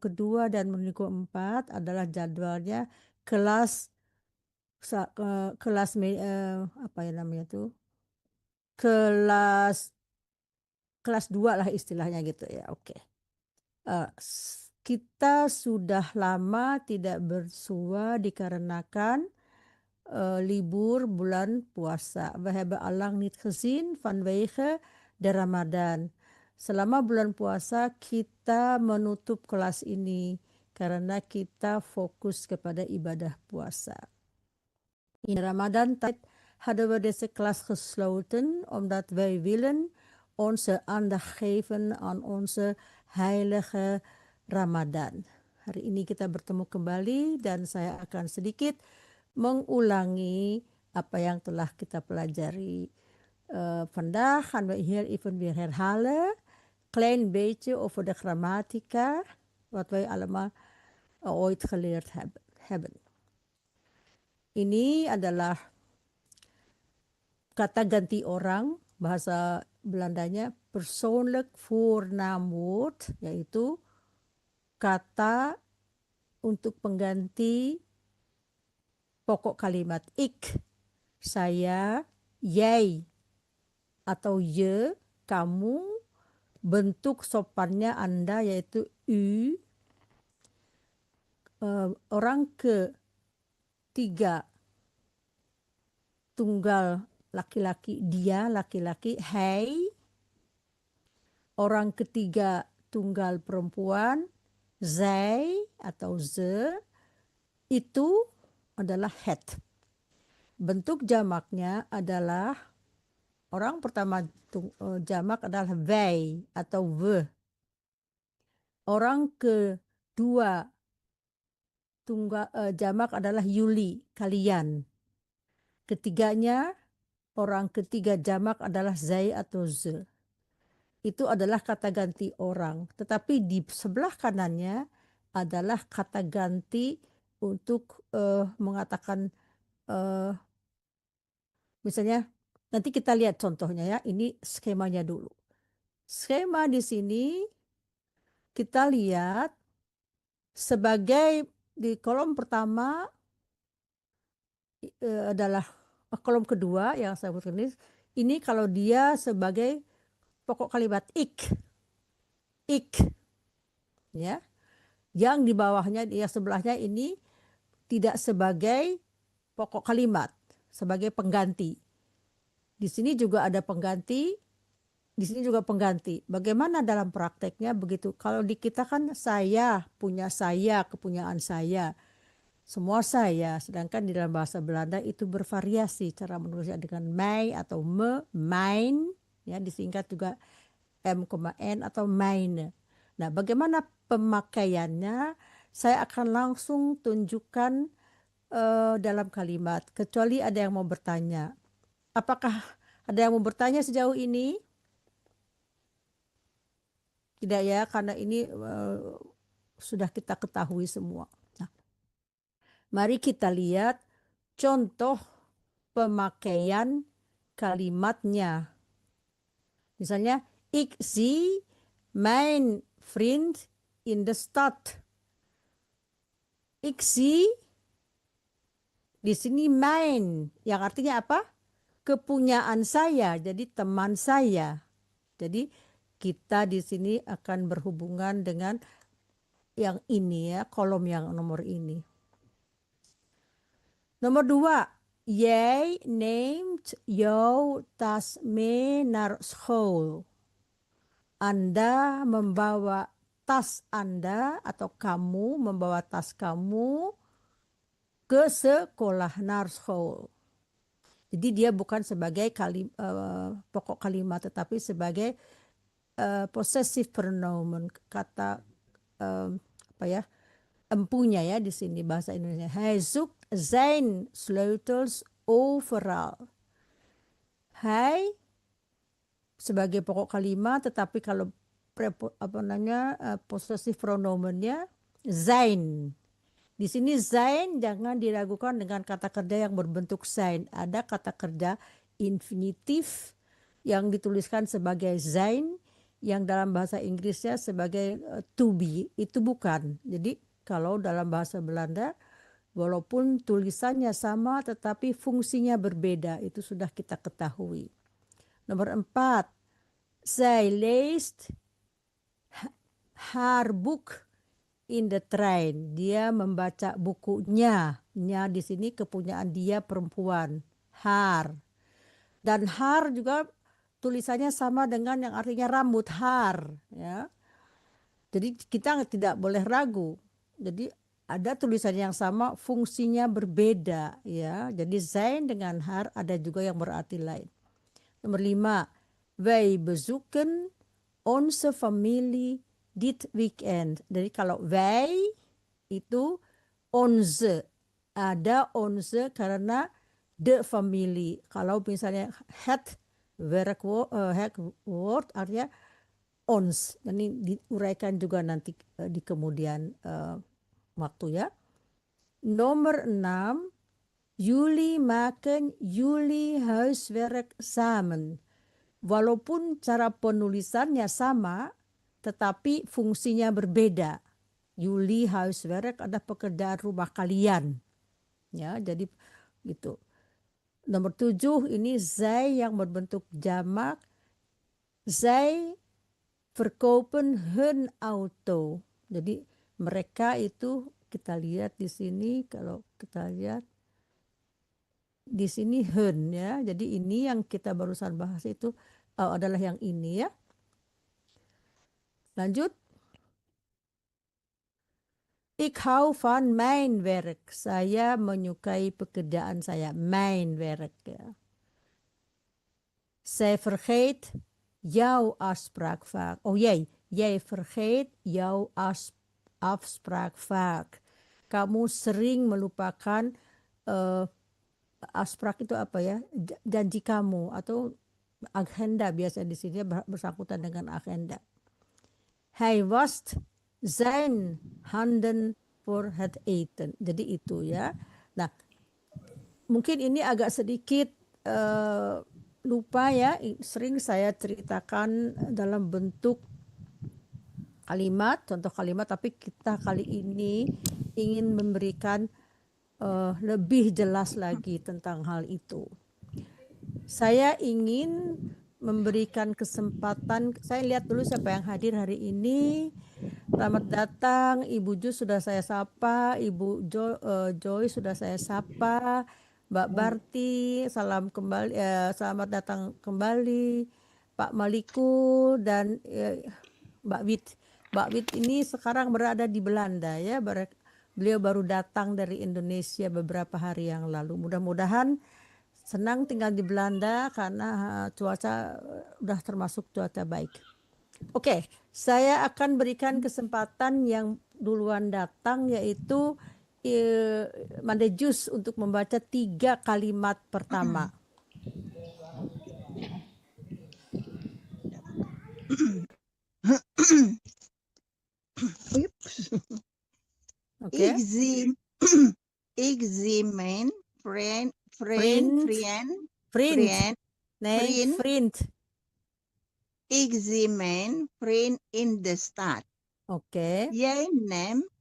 kedua dan minggu keempat adalah jadwalnya kelas apa ya namanya tuh, kelas 2 lah istilahnya gitu ya. Oke. Kita sudah lama tidak bersua dikarenakan libur bulan puasa. We hebben allang niet gezien vanwege de Ramadan. Selama bulan puasa kita menutup kelas ini karena kita fokus kepada ibadah puasa. In Ramadan tijd hadden we deze klas gesloten omdat wij willen onze aandacht geven aan onze heilige Ramadan. Hari ini kita bertemu kembali dan saya akan sedikit mengulangi apa yang telah kita pelajari. Vandaag gaan we hier even weer herhalen. Klein beetje over de grammatica. Wat wij allemaal ooit geleerd hebben. Ini adalah kata ganti orang. Bahasa Belandanya persoonlijk voornaamwoord. Yaitu kata untuk pengganti pokok kalimat ik, saya, jij, atau je, kamu. Bentuk sopannya Anda yaitu u. Orang ketiga tunggal laki-laki, dia laki-laki, hij. Orang ketiga tunggal perempuan, zij atau ze, itu adalah het. Bentuk jamaknya adalah, orang pertama jamak adalah wij atau we. Orang kedua jamak adalah jullie, kalian. Ketiganya, orang ketiga jamak adalah zij atau ze. Itu adalah kata ganti orang. Tetapi di sebelah kanannya adalah kata ganti untuk mengatakan, misalnya nanti kita lihat contohnya ya. Ini skemanya dulu. Skema di sini kita lihat sebagai di kolom pertama adalah kolom kedua yang saya sebutkan ini kalau dia sebagai pokok kalimat ik, ya. Yang di bawahnya, yang sebelahnya ini tidak sebagai pokok kalimat, sebagai pengganti. Di sini juga ada pengganti, di sini juga pengganti. Bagaimana dalam prakteknya begitu? Kalau di kita kan saya, punya saya, kepunyaan saya, semua saya. Sedangkan di dalam bahasa Belanda itu bervariasi cara menulisnya dengan mij atau me, mijn, ya disingkat juga m,n atau mijn. Nah, bagaimana pemakaiannya? Saya akan langsung tunjukkan dalam kalimat. Kecuali ada yang mau bertanya. Apakah ada yang mau bertanya sejauh ini? Tidak ya, karena ini sudah kita ketahui semua. Nah, mari kita lihat contoh pemakaian kalimatnya. Misalnya, ik zie mijn vriend in de stad. Ik zie di sini mijn, yang artinya apa? Kepunyaan saya, jadi teman saya. Jadi kita di sini akan berhubungan dengan yang ini ya, kolom yang nomor ini. Nomor 2, jij neemt jouw tas mee naar school. Anda membawa tas Anda atau kamu membawa tas kamu ke sekolah, naar school. Jadi dia bukan sebagai pokok kalimat tetapi sebagai possessive pronoun, kata apa ya, empunya ya di sini bahasa Indonesia. Hij zoekt zijn sleutels overal. Hij sebagai pokok kalimat, tetapi kalau possessive pronomennya zijn. Di sini zijn jangan diragukan dengan kata kerja yang berbentuk zijn. Ada kata kerja infinitif yang dituliskan sebagai zijn yang dalam bahasa Inggrisnya sebagai to be, itu bukan. Jadi kalau dalam bahasa Belanda, walaupun tulisannya sama tetapi fungsinya berbeda, itu sudah kita ketahui. Nomor 4, zij leest haar boek in the train. Dia membaca bukunya. Nya di sini kepunyaan dia perempuan. Haar. Dan haar juga tulisannya sama dengan yang artinya rambut, haar. Ya. Jadi kita tidak boleh ragu. Jadi ada tulisan yang sama, fungsinya berbeda. Ya. Jadi zijn dengan haar ada juga yang berarti lain. Nomor 5, wij bezoeken onze familie dit weekend. Jadi kalau wij itu onze. Ada onze karena de familie. Kalau misalnya het werkwoord artinya ons. Ini diuraikan juga nanti di kemudian waktu ya. Nomor 6, jullie maken jullie huiswerk samen. Walaupun cara penulisannya sama, tetapi fungsinya berbeda. Jullie huiswerk ada pekerjaan rumah kalian. Ya, jadi gitu. Nomor 7 ini zij yang berbentuk jamak. Zij verkopen hun auto. Jadi mereka itu kita lihat di sini, kalau kita lihat di sini hun ya. Jadi ini yang kita barusan bahas itu adalah yang ini ya. Lanjut. Ik hou van mijn werk. Saya menyukai pekerjaan saya. Mijn werk ya. Zij vergeet jouw afspraak vaak. Oh jij vergeet jouw afspraak vaak. Kamu sering melupakan afspraak itu apa ya? Janji kamu atau agenda biasa di sini bersangkutan dengan agenda. Hij wast zijn handen voor het eten. Jadi itu ya. Nah, mungkin ini agak sedikit lupa ya, sering saya ceritakan dalam bentuk kalimat, contoh kalimat, tapi kita kali ini ingin memberikan lebih jelas lagi tentang hal itu. Saya ingin memberikan kesempatan, saya lihat dulu siapa yang hadir hari ini. Selamat datang, Ibu Ju sudah saya sapa, Ibu Joy sudah saya sapa, Mbak Barti, salam kembali, selamat datang kembali, Pak Maliku dan Mbak Wit. Mbak Wit ini sekarang berada di Belanda ya, beliau baru datang dari Indonesia beberapa hari yang lalu. Mudah-mudahan senang tinggal di Belanda karena cuaca udah termasuk cuaca baik. Oke, saya akan berikan kesempatan yang duluan datang yaitu Mandejus untuk membaca 3 kalimat pertama. Okay. Ik zie mijn vriend. Ik zie mijn vriend in de stad. Oke. Jij neemt.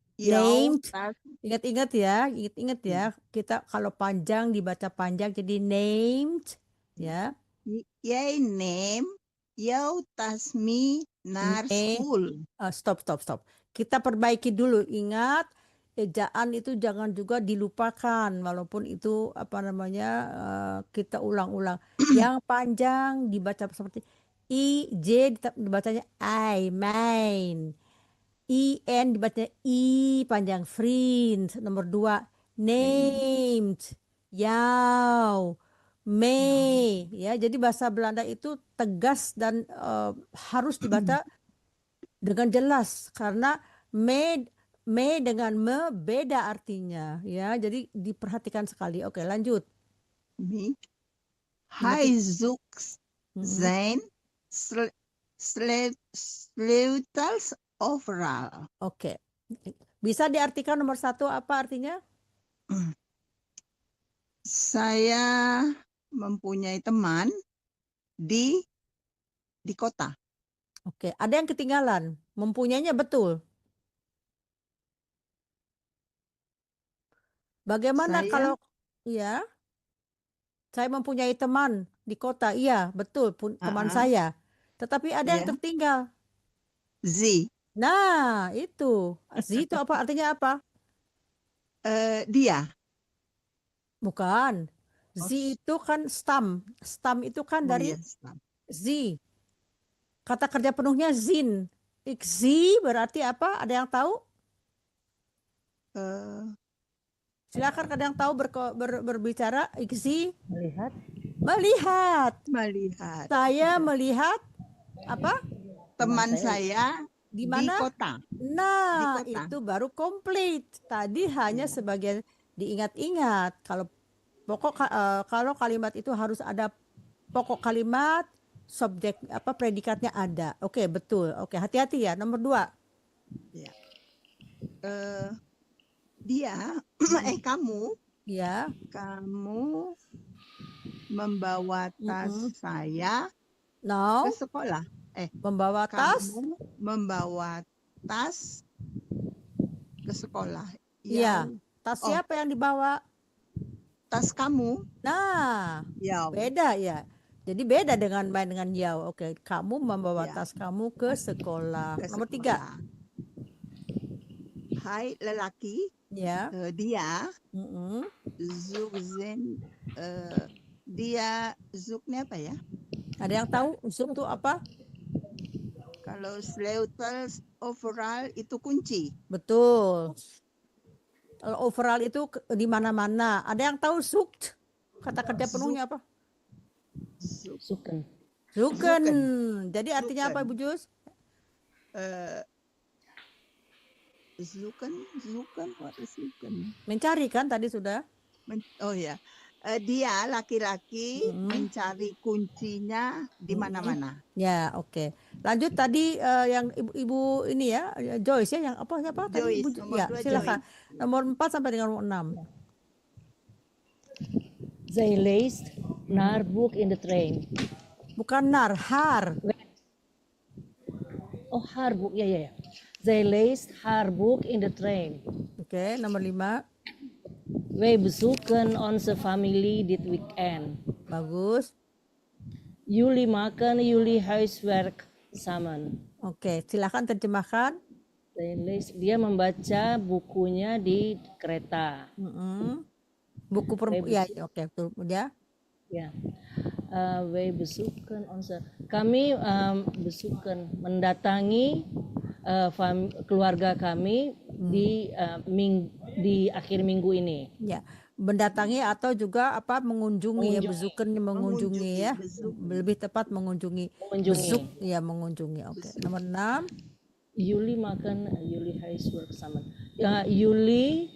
Ingat-ingat ya, kita kalau panjang dibaca panjang jadi named ya. Jij neemt jouw tas mee naar school. Stop. Kita perbaiki dulu. Ingat, ejaan itu jangan juga dilupakan walaupun itu kita ulang-ulang. Yang panjang dibaca seperti ij dibacanya I, mine. IN dibacanya I panjang, friend. Nomor 2 named, yau, me ya. Jadi bahasa Belanda itu tegas dan harus dibaca dengan jelas karena me dengan me beda artinya ya. Jadi diperhatikan sekali. Oke, lanjut. Hij zoekt zijn sleutels overal. Oke. Bisa diartikan nomor 1 apa artinya? Saya mempunyai teman di kota. Oke, ada yang ketinggalan. Mempunyainya betul. Bagaimana Saya kalau ya, saya mempunyai teman di kota. Iya, betul, teman uh-uh, saya. Tetapi ada yang ya, tertinggal. Z. Nah, itu. Z itu apa? Artinya apa? Dia. Bukan. Oh, Z itu kan stam. Stam itu kan oh dari ya, stop. Z. Kata kerja penuhnya zin. Z berarti apa? Ada yang tahu? Eh, Silakan, ada yang tahu berbicara. Z Melihat. melihat. melihat Saya melihat apa? teman saya Di di mana? kota. Nah, kota. itu baru komplit. Tadi hanya sebagian diingat-ingat. Kalau kalimat itu harus ada pokok kalimat, subjek apa predikatnya ada. Oke, betul. Oke, hati-hati ya. Nomor 2. Ya. Dia, kamu Ya. membawa tas saya Now, ke sekolah. membawa tas. Kamu membawa tas ke sekolah. Iya. Yau. Tas Oh. siapa yang dibawa? Tas kamu. Nah, Yau. beda ya. Jadi beda dengan main dengan yau. Oke, kamu membawa Ya. tas kamu ke sekolah. Ke Nomor 3. sekolah. Hai lelaki, Ya. dia Mm-mm. Zugzen, dia zugnya apa ya? Ada yang tahu zug itu apa? Kalau sleutels overall itu kunci. Betul. Kalau overall itu di mana-mana. Ada yang tahu zug? Kata kerja penuhnya apa? Suken. Zuken. Jadi artinya Zuken. apa, Bu Jus? Zuken, what is zuken? Mencari kan tadi sudah? Oh ya, dia laki-laki mencari kuncinya di mana-mana. Ya, oke. Lanjut tadi yang ibu ini ya, Joyce ya, yang apa siapa tadi? Joyce, nomor Ya, 2 silakan. Joyce. Nomor 4 sampai dengan nomor 6. They laced Narbuk in the train. Bukan nar, har. Oh, Harbuk, ya. They laced Harbuk in the train. Oke, nomor 5. We bezoeken onze familie dit weekend. Bagus. Jullie maken jullie huiswerk samen. Oke, silakan terjemahkan. Dia membaca bukunya di kereta. Buku ya, oke, betul ya. Ya. We bezoeken onze. Kami bezoeken mendatangi keluarga kami di akhir minggu ini. Ya, mendatangi atau juga apa mengunjungi. Ya, bezuken mengunjungi ya. Lebih tepat mengunjungi. Bezuk ya mengunjungi. Oke. Nomor 6. Yuli makan Yuli huiswerk samen. Ya, Yuli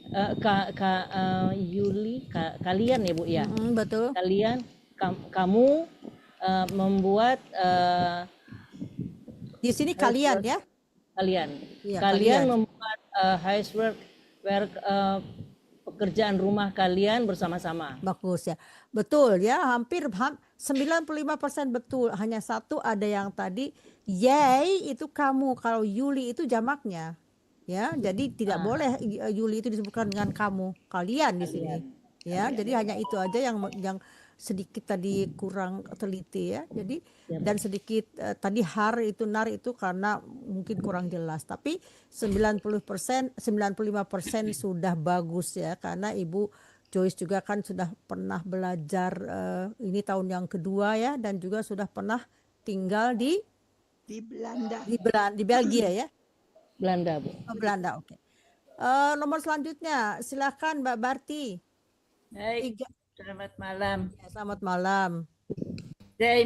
kalian ya Bu ya. Betul. Kalian kamu membuat di sini kalian ya. Kalian. Ya, kalian membuat housework pekerjaan rumah kalian bersama-sama. Bagus ya. Betul ya, hampir 95% betul. Hanya satu ada yang tadi yay itu kamu, kalau Yuli itu jamaknya. Ya, jadi tidak boleh Yuli itu disebutkan dengan kamu, kalian di sini. Ya, jadi hanya itu aja yang sedikit tadi kurang teliti ya. Jadi dan sedikit tadi nar itu karena mungkin kurang jelas. Tapi 90%, 95% sudah bagus ya, karena Ibu Joyce juga kan sudah pernah belajar ini tahun yang kedua ya, dan juga sudah pernah tinggal di Belanda. Di Belgia ya. Belanda Bu. Belanda, oke. Nomor selanjutnya silakan Mbak Barti. Hai, selamat malam. Ya, selamat malam. Zij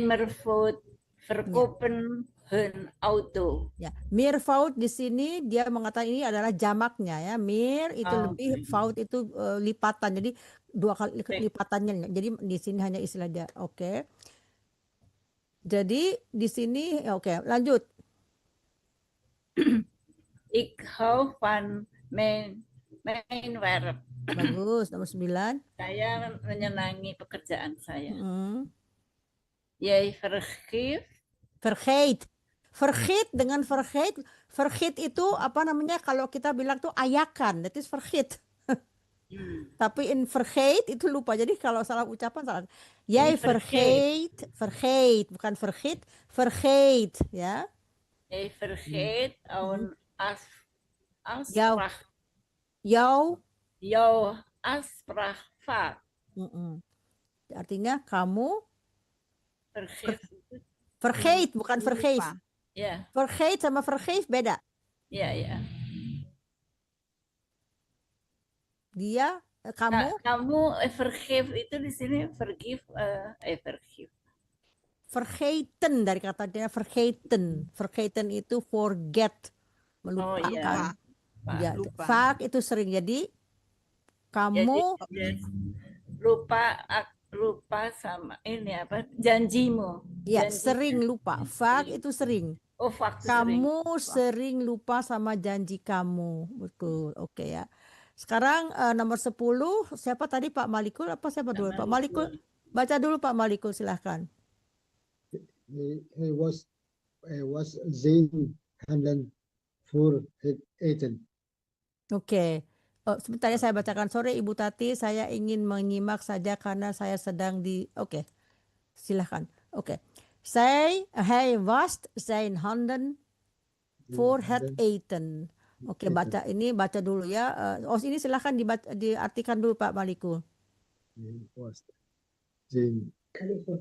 verkopen hun auto. Ya, meervoud di sini dia mengatakan ini adalah jamaknya ya. Meer itu lebih, voud itu lipatan. Jadi 2 kali lipatannya. Jadi di sini hanya istilah dia. Oke. Jadi di sini oke, lanjut. Ik hou van mijn werk. Bagus, nomor 9. Saya menyenangi pekerjaan saya. Jij vergeet. Vergeet dengan vergeet. Vergeet itu apa namanya kalau kita bilang tuh ayakan, that is vergeet. Tapi in vergeet itu lupa. Jadi kalau salah ucapan salah. Jij vergeet. vergeet, bukan vergeet, vergeet, ya. Hij vergeet Mhm. afspraak. Jouw afspraak vaak. Artinya kamu Vergeet. vergeet, bukan vergeef. Lupa. Ya, Vergeet sama vergeef beda. ya, ya. Dia, Nah, kamu kamu forgive itu di sini forgive, forgive. vergeten dari kata dia vergeten. Vergeten itu forget, Oh melupakan. iya, Ya, lupa. vaak itu sering. Jadi kamu Jadi lupa sama ini apa janjimu. ya Janjinya. sering lupa. Vaak itu sering. Oh, faktu sering. Kamu sering lupa sama janji kamu. Betul. Oke ya. Sekarang nomor 10 siapa tadi, Pak Malikul apa siapa dulu? Pak Malikul. Baca dulu Pak Malikul, silahkan. He was Zain Handan for Ethan. Oke. Sebentar ya, saya bacakan. Sore Ibu Tati, saya ingin menyimak saja karena saya sedang di... Oke. Silahkan. Oke. Hij was zijn handen voor het eten. Oke, baca ini, baca dulu ya. Ini silahkan diartikan dulu Pak Malikul. He was Zain.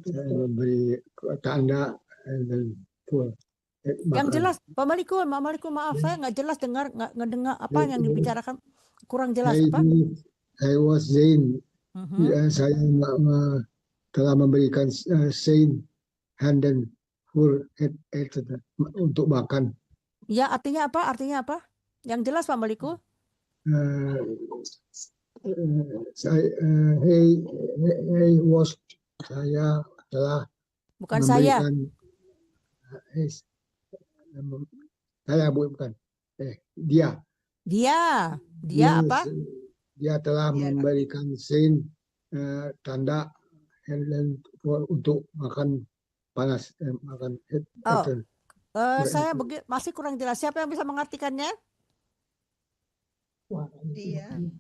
Saya memberi tanda dan for Yang jelas, Pak Malikul, maaf, saya nggak jelas dengar apa yang dibicarakan, kurang jelas apa? I was Zain. Saya telah memberikan Zain Handan for Ethan untuk makan. Ya, artinya apa? Yang jelas Pak Malikul. Saya telah bukan saya. Bukan. Dia apa? Dia telah memberikan Zain tanda untuk makan panas, makan. Saya masih kurang jelas. Siapa yang bisa mengartikannya?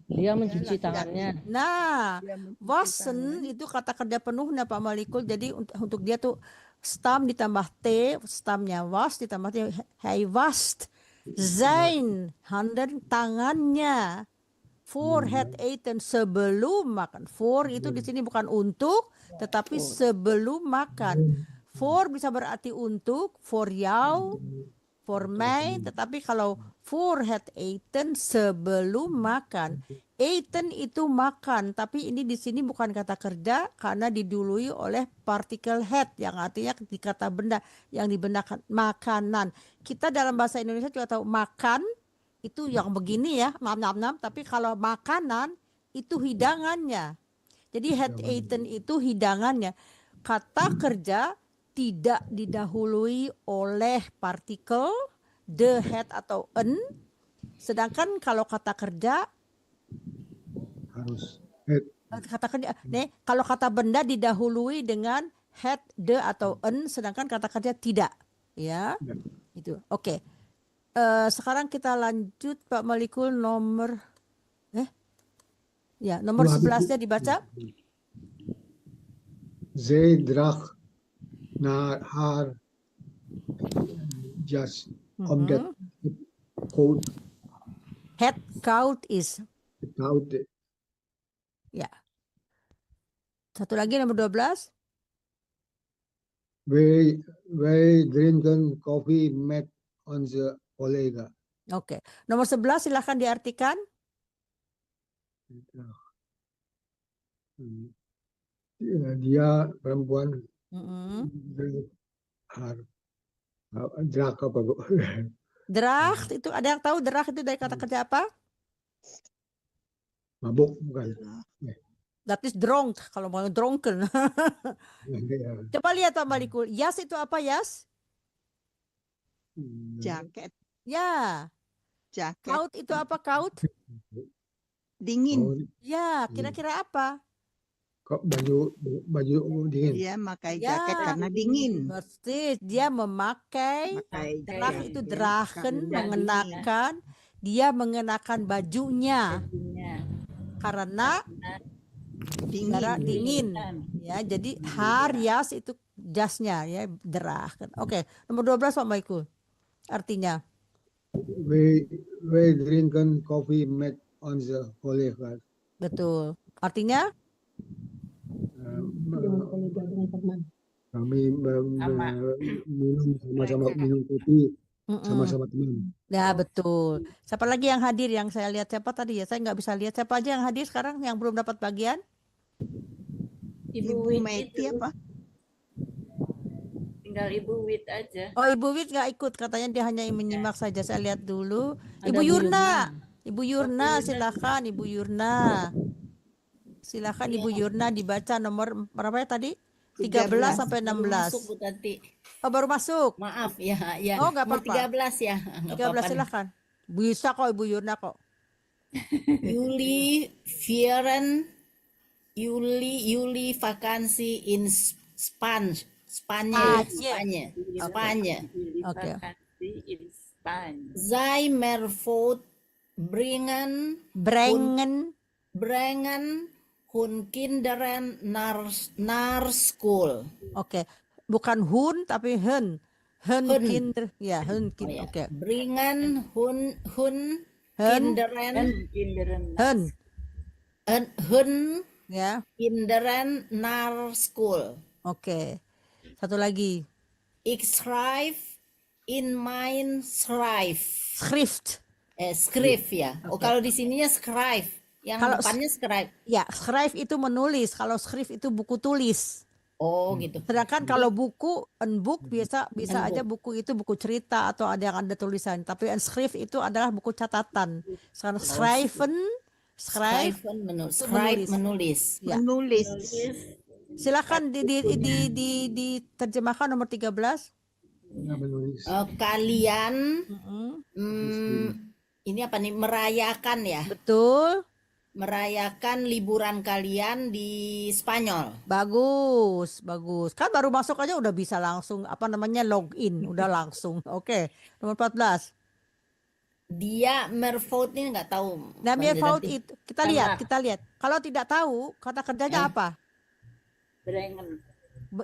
Dia mencuci tangannya. Nah, wasen itu kata kerja penuhnya Pak Malikul. Jadi untuk dia tuh stam ditambah T, stamnya was ditambah T. Hij wast zijn handen, tangannya. For het eten, sebelum makan. For itu di sini bukan untuk, tetapi sebelum makan. For bisa berarti untuk, for jou, for mij, tetapi kalau voor het eten, sebelum makan. Eten itu makan, tapi ini di sini bukan kata kerja karena didului oleh partikel het yang artinya di kata benda yang dibenarkan makanan. Kita dalam bahasa Indonesia juga tahu makan itu yang begini ya, tapi kalau makanan itu hidangannya. Jadi het eten itu hidangannya. Kata kerja tidak didahului oleh partikel de, het atau en. Sedangkan kalau kata kerja harus kalau kata benda didahului dengan het, de atau en, sedangkan kata kerja tidak. Ya. Itu. Oke. Sekarang kita lanjut Pak Malikul nomor 11-nya dibaca. Zij draagt naar haar jas omdat het koud. Het koud is. Koud. Ya. Satu lagi nomor 12. Wij drinken koffie met onze collega. Oke. Nomor 11 silahkan diartikan. Dia perempuan. Draag apa Bu? Draag itu ada yang tahu draag itu dari kata kerja apa? Mabuk bukan? That is drunk kalau mau drunken. Coba lihat Pak Malikul. Yas itu apa Yas? Jaket. Ya. Jaket. Kaut itu apa kaut? Dingin. Ya, kira-kira apa? Kok baju dingin. Dia pakai Ya. jaket karena dingin. Persis, dia memakai Pakai drag jaket itu ya, dragen karena mengenakan, dia mengenakan bajunya bajunya karena dingin. udara dingin. kan. Ya, jadi Haryas itu jasnya ya dragen. Oke, nomor 12 Pak Michael. Artinya We drinken coffee made on the holy God. betul. Artinya Kami Sama. minum sama-sama minum kopi mm-mm. sama-sama teman. Ya, betul. Siapa lagi yang hadir yang saya lihat siapa tadi ya? Saya nggak bisa lihat siapa aja yang hadir sekarang yang belum dapat bagian. Ibu Ibu Wit Meti itu apa? tinggal Ibu Wit aja. Oh, Ibu Wit nggak ikut, katanya dia hanya menyimak saja. Saya lihat dulu. Ada Ibu Bu Yurna. Ibu Yurna. Yurna, silakan Ibu Yurna. Silakan Ibu Yurna dibaca nomor berapa ya tadi? 13 sampai Baru masuk 16. Bu Tati. Oh, baru masuk. Maaf ya, ya. Oh, nggak Nomor apa-apa. 13 ya. Nggak 13 apa-apa. silakan. Bisa kok Ibu Yurna kok. Juli vakansi in Spanje. Spanje. Spanje. Oke. Vakasi in Spanje. Zij mervoet brengen hun kinderen naar school. Oke. Bukan hun tapi hun. Hun Hun. kinder. Ya, hun Oh kind. ya. Oke. Brengen hun Hun. kinderen Kinderen Hun. hun Ya. kinderen naar school. Oke. Satu lagi. Ik schrijf in mijn Schrift. schrift ya. Oh, kalau di sininya schrijf. Yang Kalau depannya schrijf. Ya, schrift itu menulis. Kalau schrift itu buku tulis. Oh, gitu. Sedangkan kalau buku, een book bisa Een aja buku itu buku cerita atau ada yang ada tulisan. Tapi een schrift itu adalah buku catatan. Sekarang schrijven, schrijf, Schrijven, itu menulis. Ya. Menulis. Silakan diterjemahkan nomor 13. Ya, menulis. Kalian Mm-mm. ini apa nih, merayakan ya? Betul. Merayakan liburan kalian di Spanyol. Bagus, bagus. Kan baru masuk aja udah bisa langsung login, udah langsung. Oke, nomor 14. Dia mervoet ini nggak tahu. Nah, Bang mervoet Dedati. itu kita lihat. Kalau tidak tahu kata kerjanya apa? Brengen.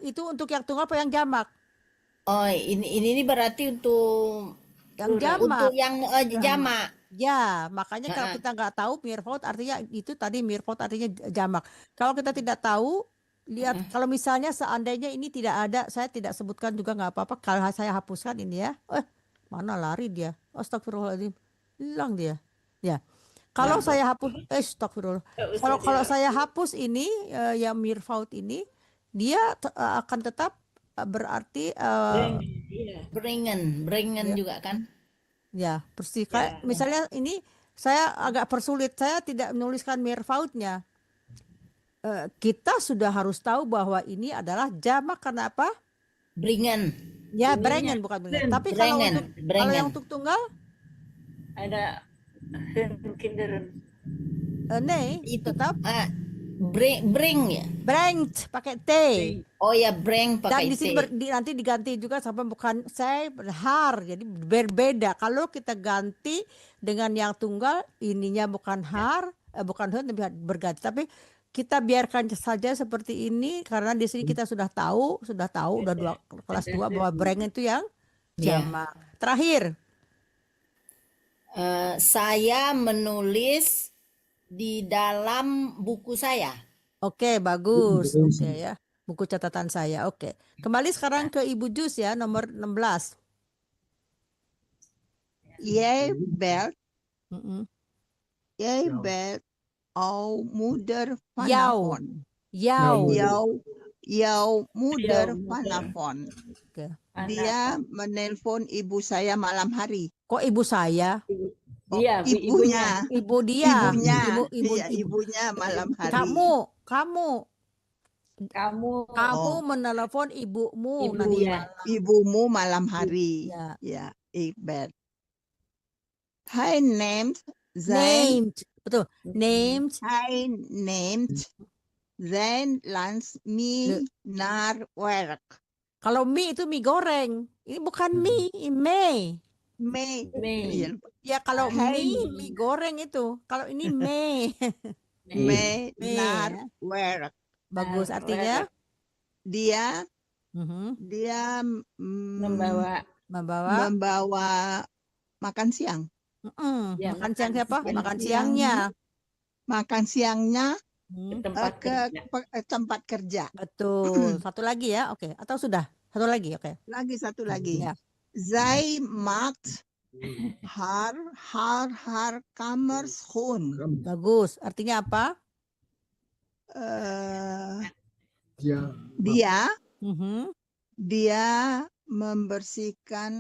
Itu untuk yang tunggal apa yang jamak? Oh, ini berarti untuk Yang jamak. yang jamak. Ya, makanya kalau kita nggak tahu meervoud artinya itu tadi meervoud artinya jamak. Kalau kita tidak tahu, lihat kalau misalnya seandainya ini tidak ada, saya tidak sebutkan juga nggak apa-apa. Kalau saya hapuskan ini ya, mana lari dia? Astagfirullahaladzim, hilang dia. Ya, kalau saya hapus, astagfirullah. Kalau saya hapus ini, yang meervoud ini, dia akan tetap berarti Brengen juga kan? ya, persis. Kayak misalnya ini saya agak persulit, saya tidak menuliskan meervoudnya. Kita sudah harus tahu bahwa ini adalah jamak karena apa? Brengen. Ya, brengen bukan brengen. Tapi kalau yang untuk tunggal, Ada kinderen. itu tetap Bring ya. brengt pakai T. Oh ya, breng Dan pakai di sini T. nanti diganti juga sampai bukan saya har, jadi berbeda. Kalau kita ganti dengan yang tunggal, ininya bukan har, bukan hun, tapi berganti. Tapi kita biarkan saja seperti ini karena di sini kita sudah tahu udah kelas 2 bahwa breng itu yang jamak. Terakhir, Saya menulis di dalam buku saya. oke, bagus, oke ya, buku catatan saya, oke. Kembali sekarang ke Ibu Jus ya, nomor 16. Jij belt Mm-mm. jouw moeder Jou. vanavond. Yau. Jouw moeder Jouw moeder. vanavond. Oke. Dia menelpon ibu saya malam hari. Kok ibu saya? Dia, Ibunya. Ibu dia. Iya, ibunya malam hari. Kamu Kamu menelepon ibumu Ibu nanti ya. malam. Ibumu malam hari. Ya. Ya, ik bel. Hij neemt zijn. Named. Betul. Named. Hij neemt then lunch mie naar werk. Kalau mie itu mie goreng. Ini bukan mie, mie. Mee. Mee. Iya, lupa. Ya kalau Hai. mie goreng itu. Kalau ini mie. Mee Mee, naar ya. werk. Bagus Naar artinya. werk. Dia Mhm. Membawa membawa makan siang. Ya, Makan siang siapa? makan Makan siang. siangnya. Makan siangnya ke Hmm, tempat ke kerja. tempat kerja. Betul. Satu lagi ya. Oke. Atau sudah? Satu lagi. Oke. Lagi satu lagi. Ya. Zij maakt haar kamer schoon. Bagus. Artinya apa? Ya, Dia Mhm. membersihkan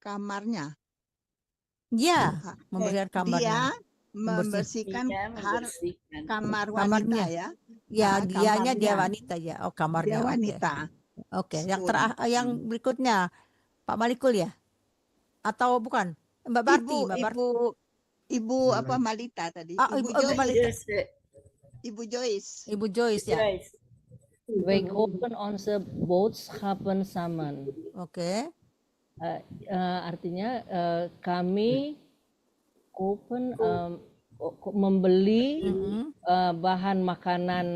kamarnya. Ya, Ha- membersihkan Dia kamarnya. membersihkan Dia kamar wanita Kamarnya. ya. Ya, Ah, dianya dia kamarnya. wanita ya. Oh, kamarnya. Dia Oke. wanita. Oke. Yang Schoon. yang berikutnya Pak Malikul ya? Atau bukan? Mbak Barti, Mbak Barti. Ibu apa Malita tadi? Ah, Ibu Ibu Joyce. Malita. Ibu Joyce. Ibu Joyce ya. Wij kopen onze boodschappen samen. Oke. Artinya kami kopen membeli Mhm. bahan makanan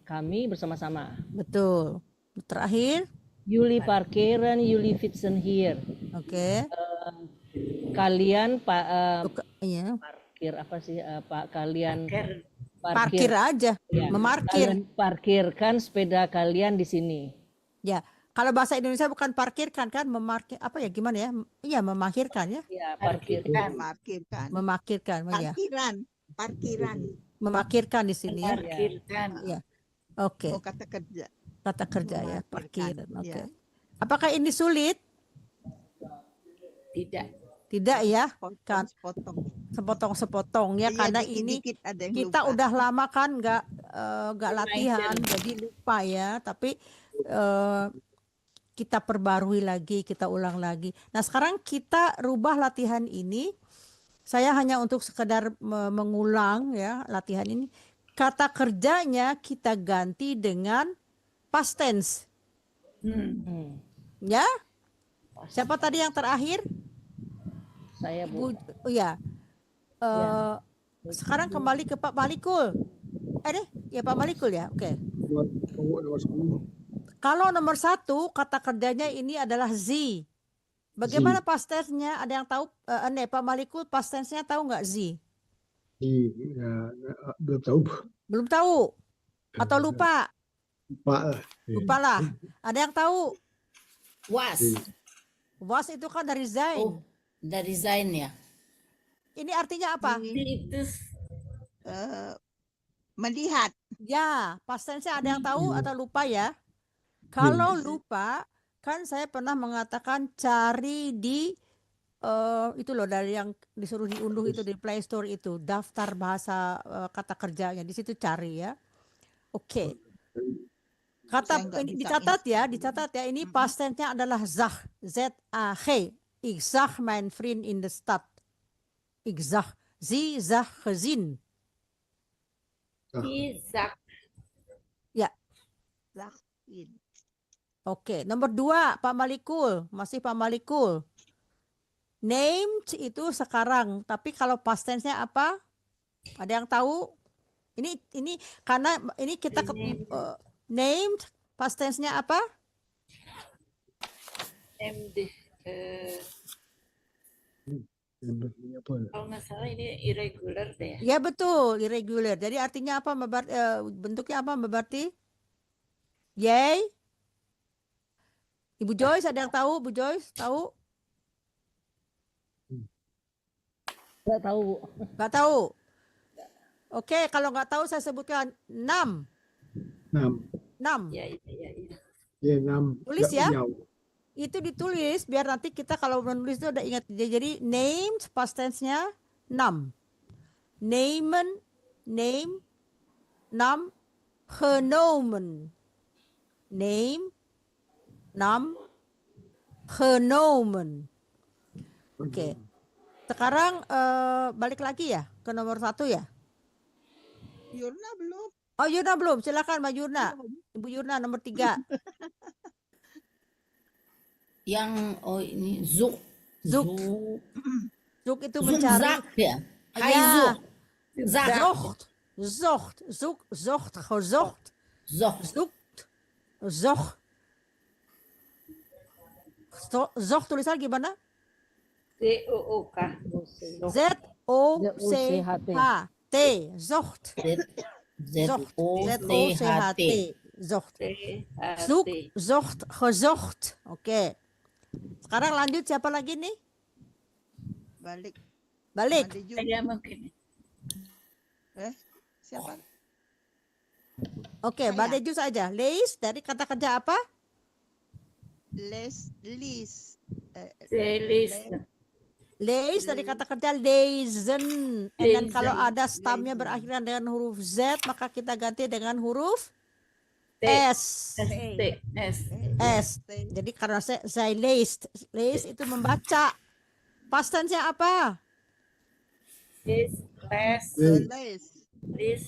kami bersama-sama. Betul. Terakhir. Jullie parkeren, jullie fietsen hier. Oke. Kalian Iya. parkir apa sih Pak? Kalian Parkir aja. ya, Memarkir. kalian parkirkan sepeda kalian di sini. Ya. Kalau bahasa Indonesia bukan parkirkan kan, memarkir apa ya gimana ya? Iya, memarkirkan ya. Ya, parkir. Memarkirkan. Memarkirkan ya. Parkiran. Memarkirkan di sini ya. Parkirkan. Iya. Oke. Oh, kata kerja. Kata kerja ya, Memarkirkan, parkir. Oke. ya. Apakah ini sulit? Tidak. Tidak ya. Kan Potong-potong. sepotong-sepotong ya, Iya, karena ini dikit-dikit ada yang kita lupa. udah lama kan nggak latihan, jadi lupa ya. Tapi kita perbarui lagi, kita ulang lagi. Nah sekarang kita rubah latihan ini. Saya hanya untuk sekedar mengulang ya latihan ini. Kata kerjanya kita ganti dengan past tense. Ya. Siapa tadi yang terakhir? Saya Bu. Oh ya. Sekarang kembali ke Pak Malikul. Ya Pak Malikul ya. Oke. nomor 10. Kalau nomor 1 kata kerjanya ini adalah Z. Bagaimana past tense-nya? Ada yang tahu? Pak Malikul past tense-nya tahu nggak Z? Ya, belum tahu. Belum tahu? Atau lupa? Lupa lah. Lupa lah. Ada yang tahu? Was. Was itu kan dari Zain. Oh, dari Zain ya. Ini artinya apa? Itu Melihat. Ya, past tense-nya ada yang tahu atau lupa ya? Kalau lupa, kan saya pernah mengatakan cari di itu loh dari yang disuruh diunduh itu di Play Store itu daftar bahasa kata kerjanya di situ cari ya. Oke. Kata Saya nggak ini bisa dicatat ya. Ini past tense-nya adalah zag, Z-A-G. Ik zag mijn vriend in de stad. Ik zag, sie zag gezien. Isak. Ya. Zakin. Oke, nomor 2 Pak Malikul, masih Pak Malikul. Named itu sekarang, tapi kalau past tense-nya apa? Ada yang tahu? Ini karena ini kita named past tense-nya apa? MD. Kalau nggak salah ini irregular deh. Ya betul, irregular. Jadi artinya apa? Bentuknya apa Mbak Barti? Yay? Ibu Joyce ada yang tahu? Bu Joyce tahu? Nggak tahu Bu. Nggak tahu. Oke, kalau nggak tahu saya sebutkan 6. 6. Ya. Ya, 6. Tulis ya. Itu ditulis biar nanti kita kalau menulis itu udah ingat. Jadi named past tense-nya 6. Nemen, name, 6. Genomen. Name, 6. Genomen. Oke. Sekarang balik lagi ya ke nomor 1 ya. Yurna belum. Oh, Yurna belum. Silakan Mbak Yurna. Ibu Yurna nomor 3. Yang ini Zuk. Zuk. Zuk. Zuk itu mencari. Zugzag ya. Hai Ya. Zuk. Zag. Zocht. Zocht. Zoek. Zocht. Gezocht. Zog. Zoekt. Zocht. Zocht tulisan gimana? ZOOK. Z-O-C-H-T. Zocht. Zocht. Z-O-C-H-T. Zocht. Zoek, zocht, gezocht. Oke. Sekarang lanjut siapa lagi nih? Balik. Balik. Mandi juga. Saya mungkin. Siapa? Oke, Saya. Badeju saja. Leis dari kata kerja apa? Lis. Selis. Leis dari kata kerja lezen. And then kalau Lezen. ada stamnya Lezen. berakhiran dengan huruf Z, maka kita ganti dengan huruf T. S. ST. S. S. Jadi karena saya leist. Leist itu membaca. Past tense-nya apa? Is. Les. Les. Lis.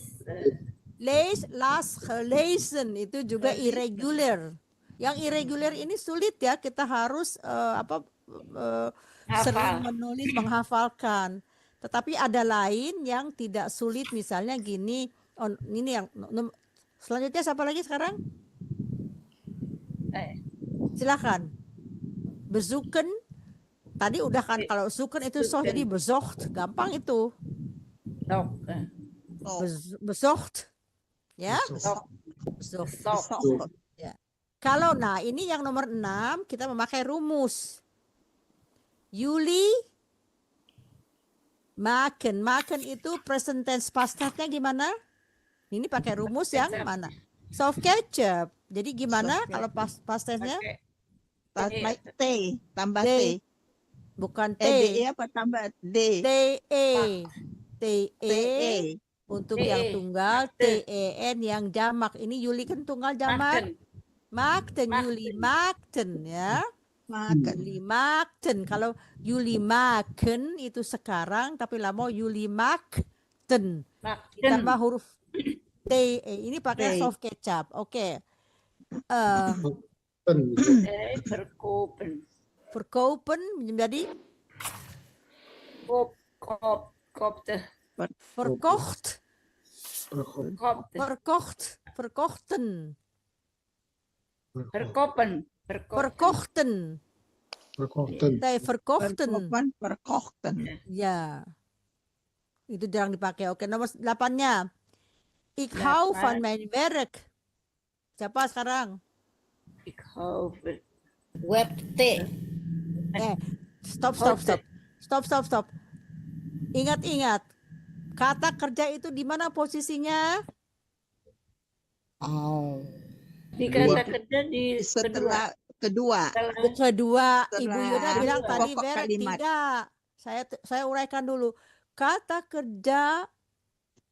Lees, las, gelezen itu juga irregular. Yang irregular ini sulit ya, kita harus sering menulis, menghafalkan. Tetapi ada lain yang tidak sulit, misalnya gini. Ini yang selanjutnya siapa lagi sekarang? Silakan. Bezoeken. Tadi udah kan, kalau zoeken itu soh, jadi bezocht, gampang itu. Dok. Bezocht. Ya, Sok. bezocht. Sok. Kalau ini yang nomor 6 kita memakai rumus. Yuli makan. Makan itu present tense past tense-nya gimana? Ini pakai rumus yang mana? Soft ketchup. Jadi gimana Soft kalau past tense-nya? T. Tambah D. T. Bukan T. D apa tambah D? T-E. T. T-E untuk yang tunggal, T-E-N yang jamak. Ini Yuli kan tunggal jamak. Makten, Yuli makten ya. Makan. Yuli makten. Kalau Yuli makan itu sekarang, tapi lama Yuli makten. Ditambah huruf T. Ini pakai T. soft ketchup. Oke. Verkopen. Verkopen menjadi Kopte. verkocht. Kopte. Verkochten. Verkopen. Verkochten. Saya verkochten. Verkochten. Ya. Itu jarang dipakai. Oke, nomor 8-nya. Ik hou van mijn werk. Siapa sekarang? Ik hou van. Web T. Stop. Ingat. Kata kerja itu di mana posisinya? Oh. Di kata kerja di Setelah kedua. Kedua. Ibu Setelah Yuna bilang tadi pokok werk. kalimat. Tidak. Saya uraikan dulu. Kata kerja,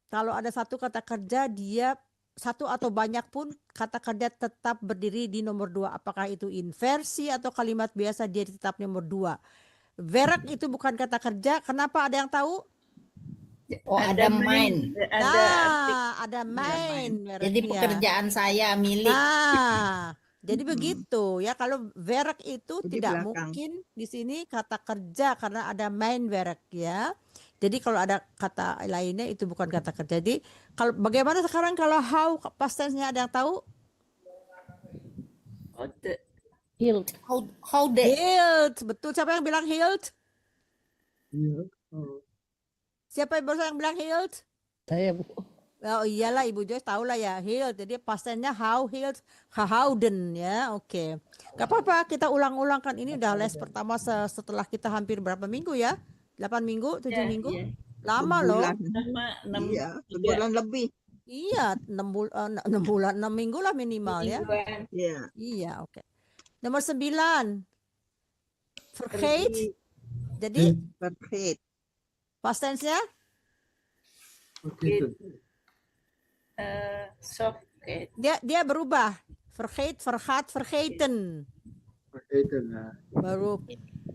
kalau ada satu kata kerja, dia satu atau banyak pun kata kerja tetap berdiri di nomor 2. Apakah itu inversi atau kalimat biasa, dia tetap nomor 2. Werk itu bukan kata kerja. Kenapa, ada yang tahu? Oh, ada main. Ada main. Jadi pekerjaan saya milik. Jadi begitu ya. Kalau werk itu Di tidak belakang. mungkin di sini kata kerja karena ada main werk ya. Jadi kalau ada kata lainnya itu bukan kata kerja. Jadi kalau bagaimana sekarang kalau how past tense-nya, ada yang tahu? Hild. How they. Hield. Betul. Siapa yang bilang hield? Iya. Siapa yang bilang hield? Saya, Bu. Oh iyalah, Ibu Joyce tahu lah ya, healed. Jadi past tense-nya how, healed, gehouden ya. Oke. Gak apa-apa, kita ulang-ulang kan, ini udah les pertama setelah kita hampir berapa minggu ya? 8 minggu, 7 minggu? Lama loh. Iya, sebulan lebih. Iya, 6 bulan, 6 minggu lah minimal ya. Iya. Iya, oke. Nomor 9. Vergeet. Jadi Vergeet. past tense-nya dia berubah. Vergeet, vergaat, vergeten. Baru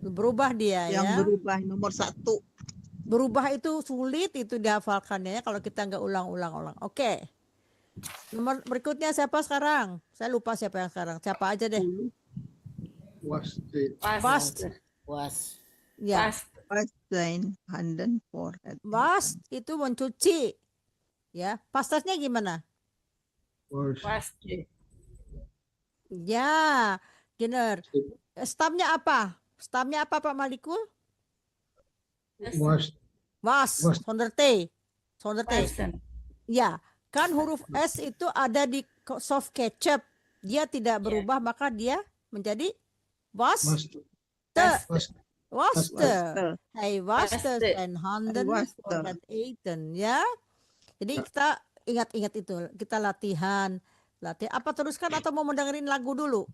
berubah dia Yang ya. berubah nomor 1. Berubah itu sulit itu dihafalkannya ya kalau kita nggak ulang-ulang. Oke. Nomor berikutnya siapa sekarang? Saya lupa siapa yang sekarang. Siapa aja deh. Was the Washed. Was. Ya, Past. Past tense 104. washed itu mencuci. Ya, past tense-nya gimana? was Past. Ya, benar. Stamnya apa? Stamnya apa Pak Malikul? was Was, Was. sonder T. Sonder T. Present. Ya, kan huruf S itu ada di soft ketchup. Dia tidak berubah, maka dia menjadi was was the. was Was the. Waste. Hij was Was the the. en handen was voor the. het eten. Ya, jadi kita ingat-ingat itu. Kita latihan. Apa teruskan atau mau mendengarin lagu dulu?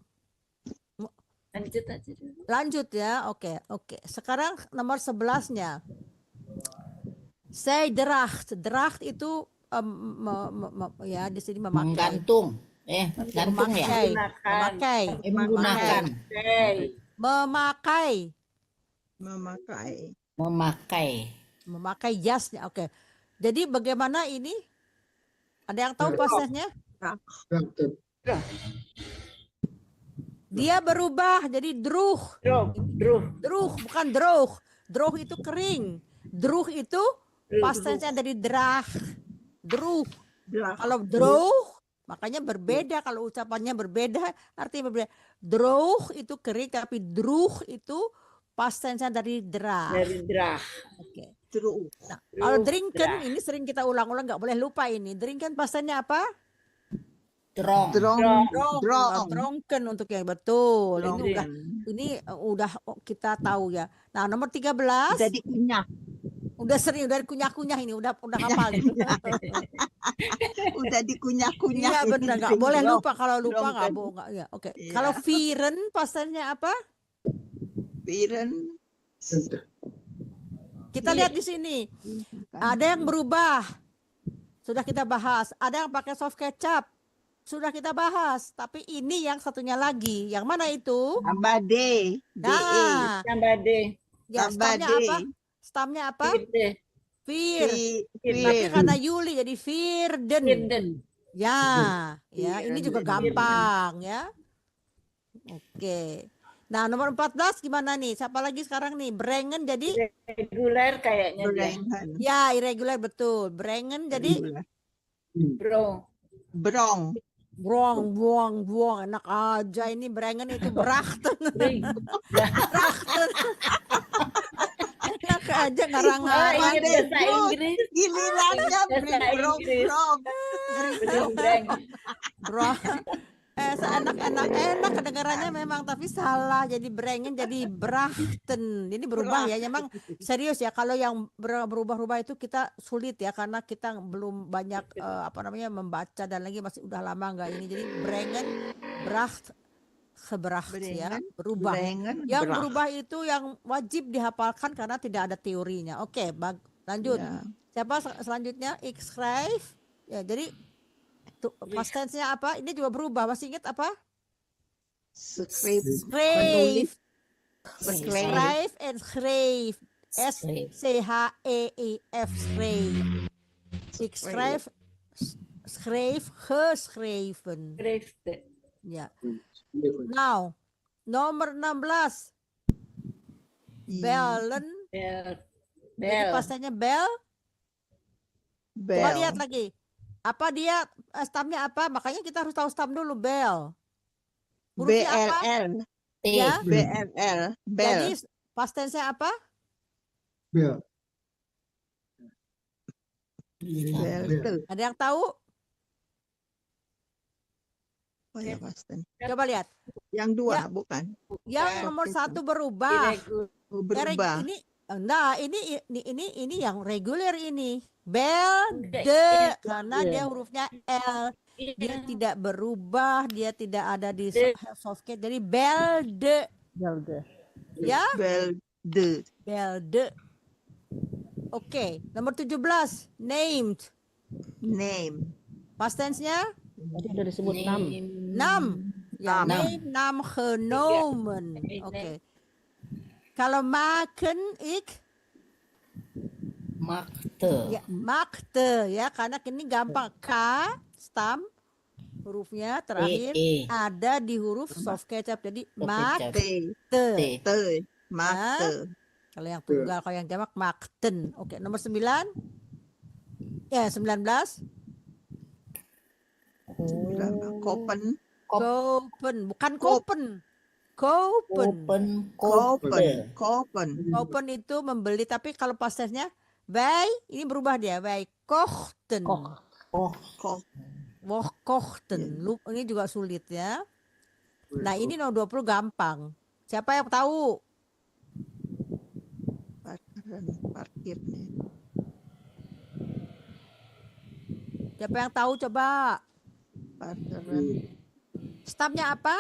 Lanjut aja dulu. Lanjut ya, oke. Sekarang nomor 11-nya. Zij draagt. Draagt itu ya di sini memakai. Menggantung. Gantung ya. Memakai. Menggunakan. Okay. Memakai. Memakai. jasnya. Oke. Jadi bagaimana ini? Ada yang tahu pasnya? drafted Dia berubah jadi droog. Droog bukan droog. Droog itu kering. Droog itu past tense-nya dari draag. Droog. Kalau droog makanya berbeda, kalau ucapannya berbeda artinya berbeda. Droog itu kering, tapi droeg itu past tense-nya dari draag. Dari draag. Oke. True. Nah, kalau drinken ini sering kita ulang-ulang, nggak boleh lupa ini. Drinken past tense-nya apa? Drong. Dronken untuk yang betul. Ini udah kita tahu ya. Nah, nomor 13 Jadi kunyah. udah sering, udah kunyah-kunyah ini, udah hafal itu. Udah dikunyah-kunyah. Iya benar, nggak boleh lupa. Kalau lupa Dronken. nggak boleh. Ya, oke. Iya. Kalau viren pastennya apa? Piren. Kita lihat di sini. Ada yang berubah. Sudah kita bahas. Ada yang pakai soft ketchup. Sudah kita bahas. Tapi ini yang satunya lagi. Yang mana itu? Tambah D. Nah, Tambah D. ya Tambah stamnya D. apa? Stamnya apa? Fir. Tapi Fir. karena Yuli jadi Firden. Hidden. Ya, ya ini juga gampang ya. Oke. Nah, nomor 14 gimana nih? Siapa lagi sekarang nih? Brengen jadi Reguler kayaknya dia. Berengan. ya irregular betul. Brengen jadi Bro. Brong. buang enak aja ini Brengen itu brachten. Bring. Enak aja ngarang-ngarang. Ingat bahasa Inggris. Gilirannya Bahasa brong. Inggris. Brong. Bring. Bro. Enak kedengarannya memang, tapi salah, jadi Brengen jadi brachten. Ini berubah ya, memang serius ya. Kalau yang berubah-ubah itu kita sulit ya, karena kita belum banyak membaca, dan lagi masih udah lama nggak ini. Jadi Brengen, bracht, gebracht ya, berubah. Brengen. Yang Bracht. berubah itu yang wajib dihafalkan karena tidak ada teorinya. Oke, lanjut. Ya. Siapa selanjutnya? Ik schrijf. Ya, jadi past tense-nya apa? Ini juga berubah. Masih ingat apa? Script. Schreef. Schreef. Schrijf en schreef. S-C-H-E-E-F. Schreef. Ik schreef, geschreven. Schreefde. Ya. Now, nomor 16. Bellen. Jadi Bel. past tense-nya bel. Coba lihat lagi. Apa dia stamnya apa? Makanya kita harus tahu stam dulu. Bel. Hurufnya apa? BLL. Ya. BLL. Bel. Jadi past tense-nya apa? Bel. Bel. Ada yang tahu? Oh ya, Pasten. Coba lihat. Yang dua Ya. bukan. Yang nomor 1 berubah. Berubah. Ini yang reguler ini. Bel de, karena dia hurufnya L. Dia tidak berubah, dia tidak ada di soft case. Jadi bel de. Ya, Bel de. bel de. Oke, nomor 17. Named. Name. Past tense-nya Tadi udah disebut 6. 6. Ya, Nam. name, naam genomen. Oke. Kalau maken, ik Makte. ya, maakte ya, karena ini gampang. K stam, hurufnya terakhir ada di huruf soft kecap. Jadi kecap. makte. Te. Makte. Kalau yang tunggal, kalau yang jamak makten. Oke, nomor 9. Ya, 19. Kopen. Kopen, bukan kopen. Kopen. Kopen itu membeli, tapi kalau pasesnya wij, ini berubah dia. Wij kochten. Kochten. Ini juga sulit ya. Nah, ini nomor 20 gampang. Siapa yang tahu? Parkirnya. Siapa yang tahu coba? Parkiran. Stamnya apa?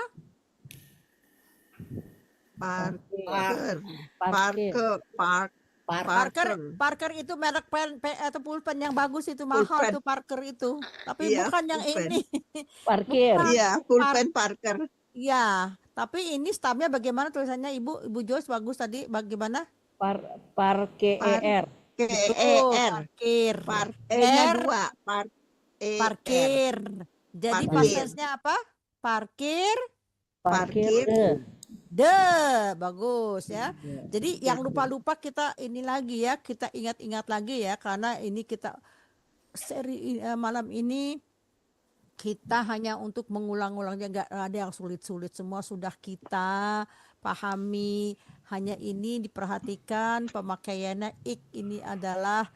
Parker itu merek pen atau pulpen yang bagus itu, mahal Pulpen. tuh Parker itu. Tapi Iya, bukan yang pulpen. ini. Parkir. Bukan. Iya, pulpen Parker. Iya, tapi ini stamnya bagaimana tulisannya Ibu Joyce, bagus tadi, bagaimana? Parker. Parkir. E-nya 2. Parkir. Jadi Parkir. pasesnya apa? Parkir. Parkir. Bagus ya. Jadi yang lupa-lupa kita ini lagi ya, kita ingat-ingat lagi ya, karena ini kita seri malam ini kita hanya untuk mengulang-ulangnya, nggak ada yang sulit-sulit, semua sudah kita pahami. Hanya ini diperhatikan pemakaiannya. Ik ini adalah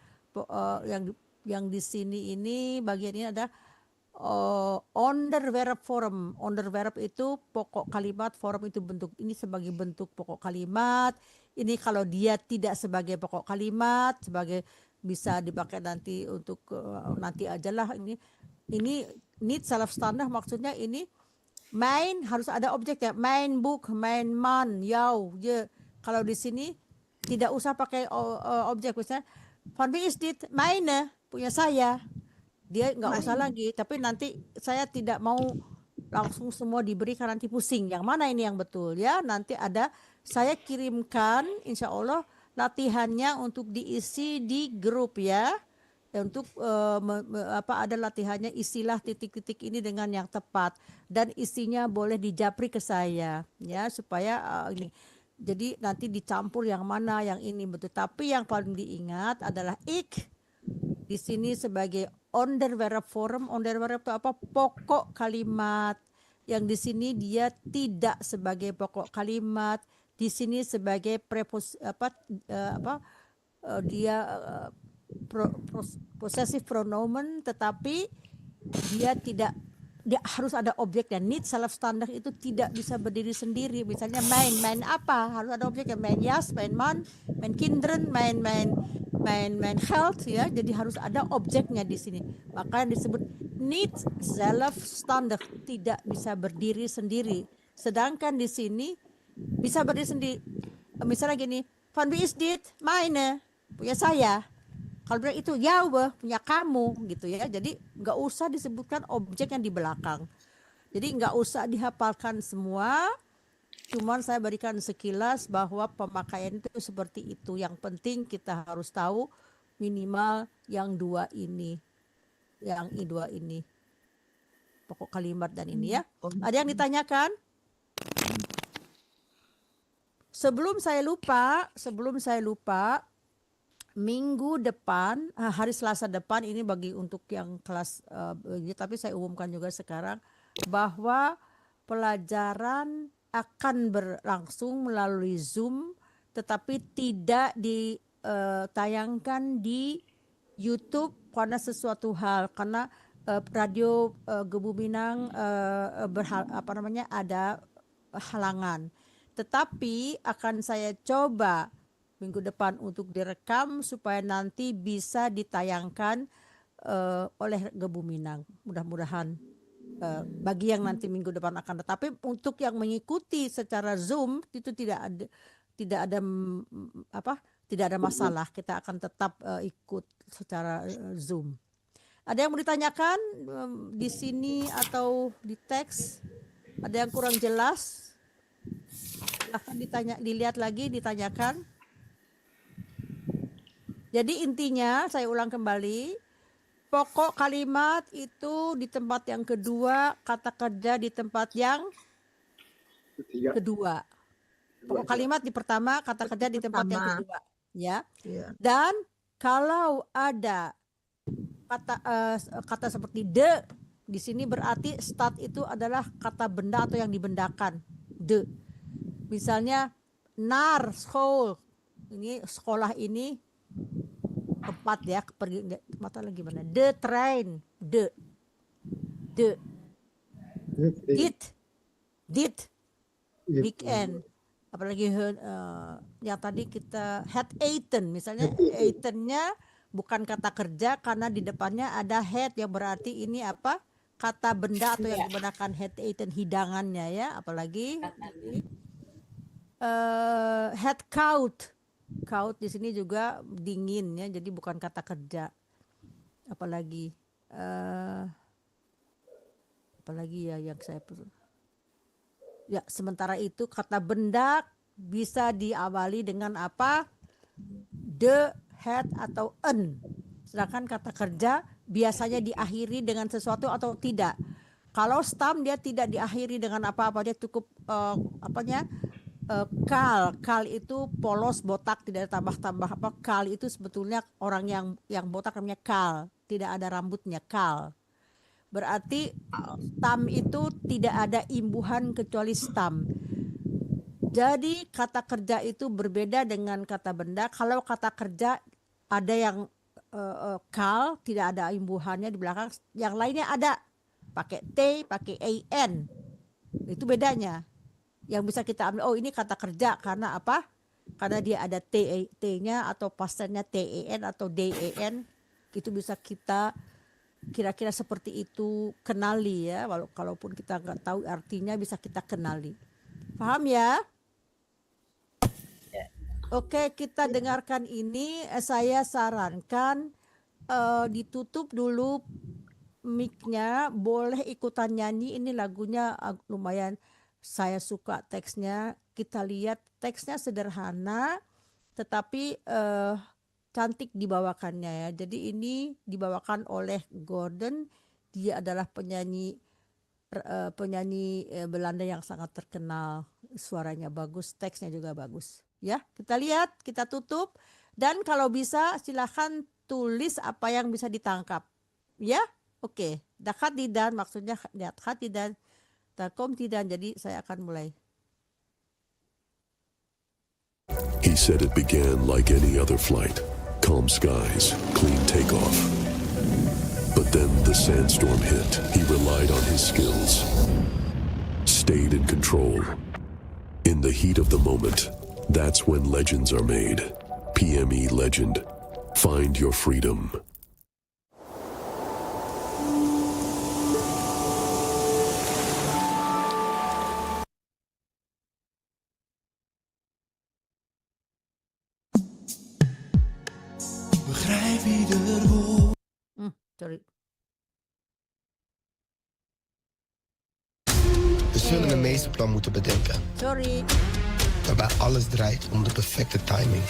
yang di sini ini bagian ini ada onderwerp form. Onderwerp itu pokok kalimat, form itu bentuk. Ini sebagai bentuk pokok kalimat. Ini kalau dia tidak sebagai pokok kalimat, sebagai bisa dipakai nanti untuk nanti ajalah. Ini need zelfstandig, maksudnya ini main harus ada objek ya. Mijn boek, mijn man, jou, je. Kalau di sini tidak usah pakai objek, misalnya van wie is dit? Mijne, punya saya. Dia nggak usah lagi, tapi nanti saya tidak mau langsung semua diberikan, nanti pusing. Yang mana ini yang betul ya? Nanti ada, saya kirimkan insya Allah latihannya untuk diisi di grup ya. Untuk ada latihannya, isilah titik-titik ini dengan yang tepat dan isinya boleh dijapri ke saya ya, supaya ini. Jadi nanti dicampur yang mana yang ini betul. Tapi yang paling diingat adalah ik di sini sebagai onderwerp form. Onderwerp itu apa? Pokok kalimat. Yang di sini dia tidak sebagai pokok kalimat. Di sini sebagai possessive pronomen, tetapi dia harus ada objek, dan need zelfstandig itu tidak bisa berdiri sendiri. Misalnya main apa? Harus ada objeknya. Mijn jas, mijn man, mijn kinderen, mijn geld ya. Jadi harus ada objeknya di sini. Makanya disebut need zelfstandig, tidak bisa berdiri sendiri. Sedangkan di sini bisa berdiri sendiri. Misalnya gini, van wie is dit? Mijne, punya saya. Kalau bilang itu jouwe, punya kamu gitu ya. Jadi nggak usah disebutkan objek yang di belakang. Jadi nggak usah dihafalkan semua. Cuman saya berikan sekilas bahwa pemakaian itu seperti itu. Yang penting kita harus tahu minimal yang dua ini. Yang dua ini. Pokok kalimat dan ini ya. Ada yang ditanyakan? Sebelum saya lupa, minggu depan, hari Selasa depan, ini bagi untuk yang kelas, tapi saya umumkan juga sekarang bahwa pelajaran akan berlangsung melalui Zoom, tetapi tidak ditayangkan di YouTube karena sesuatu hal, karena radio Gebu Minang ada halangan. Tetapi akan saya coba minggu depan untuk direkam supaya nanti bisa ditayangkan oleh Gebu Minang. Mudah-mudahan bagi yang nanti minggu depan akan. Tetapi untuk yang mengikuti secara Zoom itu tidak ada masalah. Kita akan tetap ikut secara Zoom. Ada yang mau ditanyakan di sini atau di teks? Ada yang kurang jelas? Akan dilihat lagi, ditanyakan. Jadi intinya saya ulang kembali, pokok kalimat itu di tempat yang kedua, kata kerja di tempat yang Ketiga. kedua. Pokok kalimat di pertama, kata kerja di tempat yang Pertama. kedua, ya. Ya. Dan kalau ada kata seperti the di sini berarti start itu adalah kata benda atau yang dibendakan. The. Misalnya nar school. Ini sekolah ini tempat ya, pergi tempat lagi mana? The train, the did weekend, apalagi yang tadi kita had eaten, misalnya eaten-nya bukan kata kerja karena di depannya ada had yang berarti ini apa, kata benda atau yang digunakan had eaten, hidangannya ya, apalagi had coat di sini juga dingin ya, jadi bukan kata kerja. Apalagi ya yang saya ya, sementara itu kata benda bisa diawali dengan apa? The, had atau an. Sedangkan kata kerja biasanya diakhiri dengan sesuatu atau tidak. Kalau stam dia tidak diakhiri dengan apa-apa, dia cukup kal itu polos, botak, tidak ada tambah-tambah apa. Kal itu sebetulnya orang yang botak namanya kal, tidak ada rambutnya, kal. Berarti stam itu tidak ada imbuhan kecuali stam. Jadi kata kerja itu berbeda dengan kata benda. Kalau kata kerja ada yang kal, tidak ada imbuhannya di belakang, yang lainnya ada pakai t, pakai an. Itu bedanya. Yang bisa kita ambil, oh ini kata kerja karena apa? Karena dia ada t-nya atau pastennya ten atau dan. Itu bisa kita kira-kira seperti itu kenali ya, kalaupun kita nggak tahu artinya bisa kita kenali. Paham ya? Oke, kita dengarkan ini. Saya sarankan ditutup dulu mic-nya, boleh ikutan nyanyi. Ini lagunya lumayan saya suka teksnya. Kita lihat teksnya sederhana tetapi cantik dibawakannya ya. Jadi ini dibawakan oleh Gordon. Dia adalah penyanyi Belanda yang sangat terkenal. Suaranya bagus, teksnya juga bagus. Ya, kita lihat, kita tutup, dan kalau bisa silahkan tulis apa yang bisa ditangkap. Ya, oke. Dakhatidan maksudnya dakhatidan, tarkomtidan. Jadi saya akan mulai. He said it began like any other flight. Calm skies, clean takeoff. But then the sandstorm hit. He relied on his skills. Stayed in control. In the heat of the moment, that's when legends are made. PME Legend. Find your freedom. Sorry. We zullen een meesterplan moeten bedenken, Sorry. waarbij alles draait om de perfecte timing.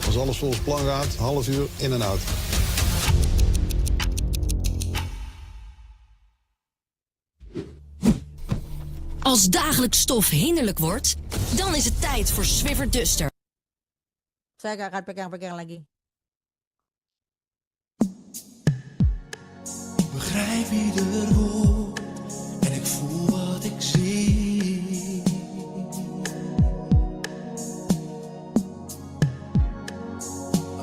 Als alles volgens plan gaat, half uur in en out. Als dagelijks stof hinderlijk wordt, dan is het tijd voor Swiffer Duster. Saya gak akan pegang-pegang lagi. Begrijp ieder woord en ik voel wat ik zie.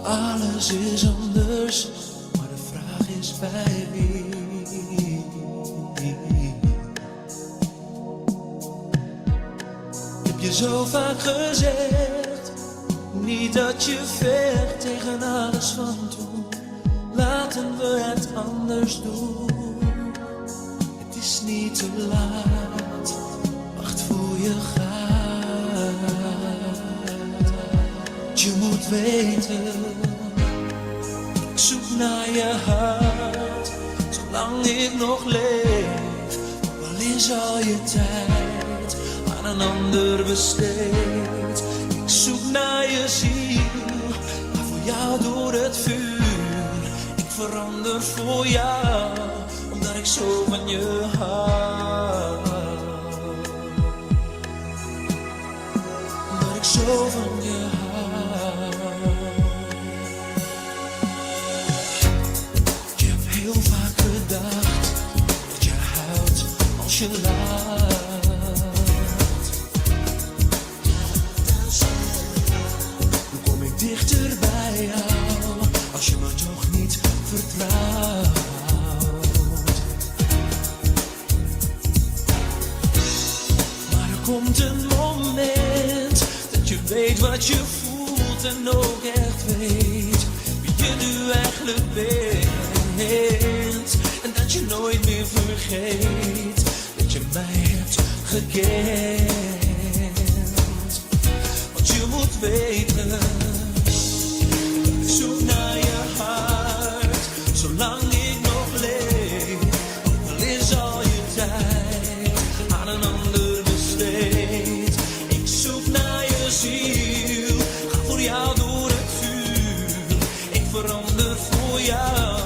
Alles is anders, maar de vraag is bij wie. Ik heb je zo vaak gezegd, niet dat je vecht tegen alles van toen. Laten we het anders doen. Het is niet te laat. Wacht voor je gaat. Je moet weten, ik zoek naar je hart. Zolang ik nog leef, al is al je tijd aan een ander besteed. Ik zoek naar je ziel, ga voor jou door het vuur. verander voor jou, omdat ik zo van je hou. Omdat ik zo van je hou. Ik heb heel vaak gedacht dat je huilt als je lacht. Hoe kom ik dichter bij jou als je me toch niet vertrouwt? Maar er komt een moment dat je weet wat je voelt en ook echt weet wie je nu eigenlijk bent. En dat je nooit meer vergeet dat je mij hebt gekend. Want je moet weten, ik zoek naar je hart, zolang ik nog leef. Al is al je tijd aan een ander besteed. Ik zoek naar je ziel, ga voor jou door het vuur. Ik verander voor jou,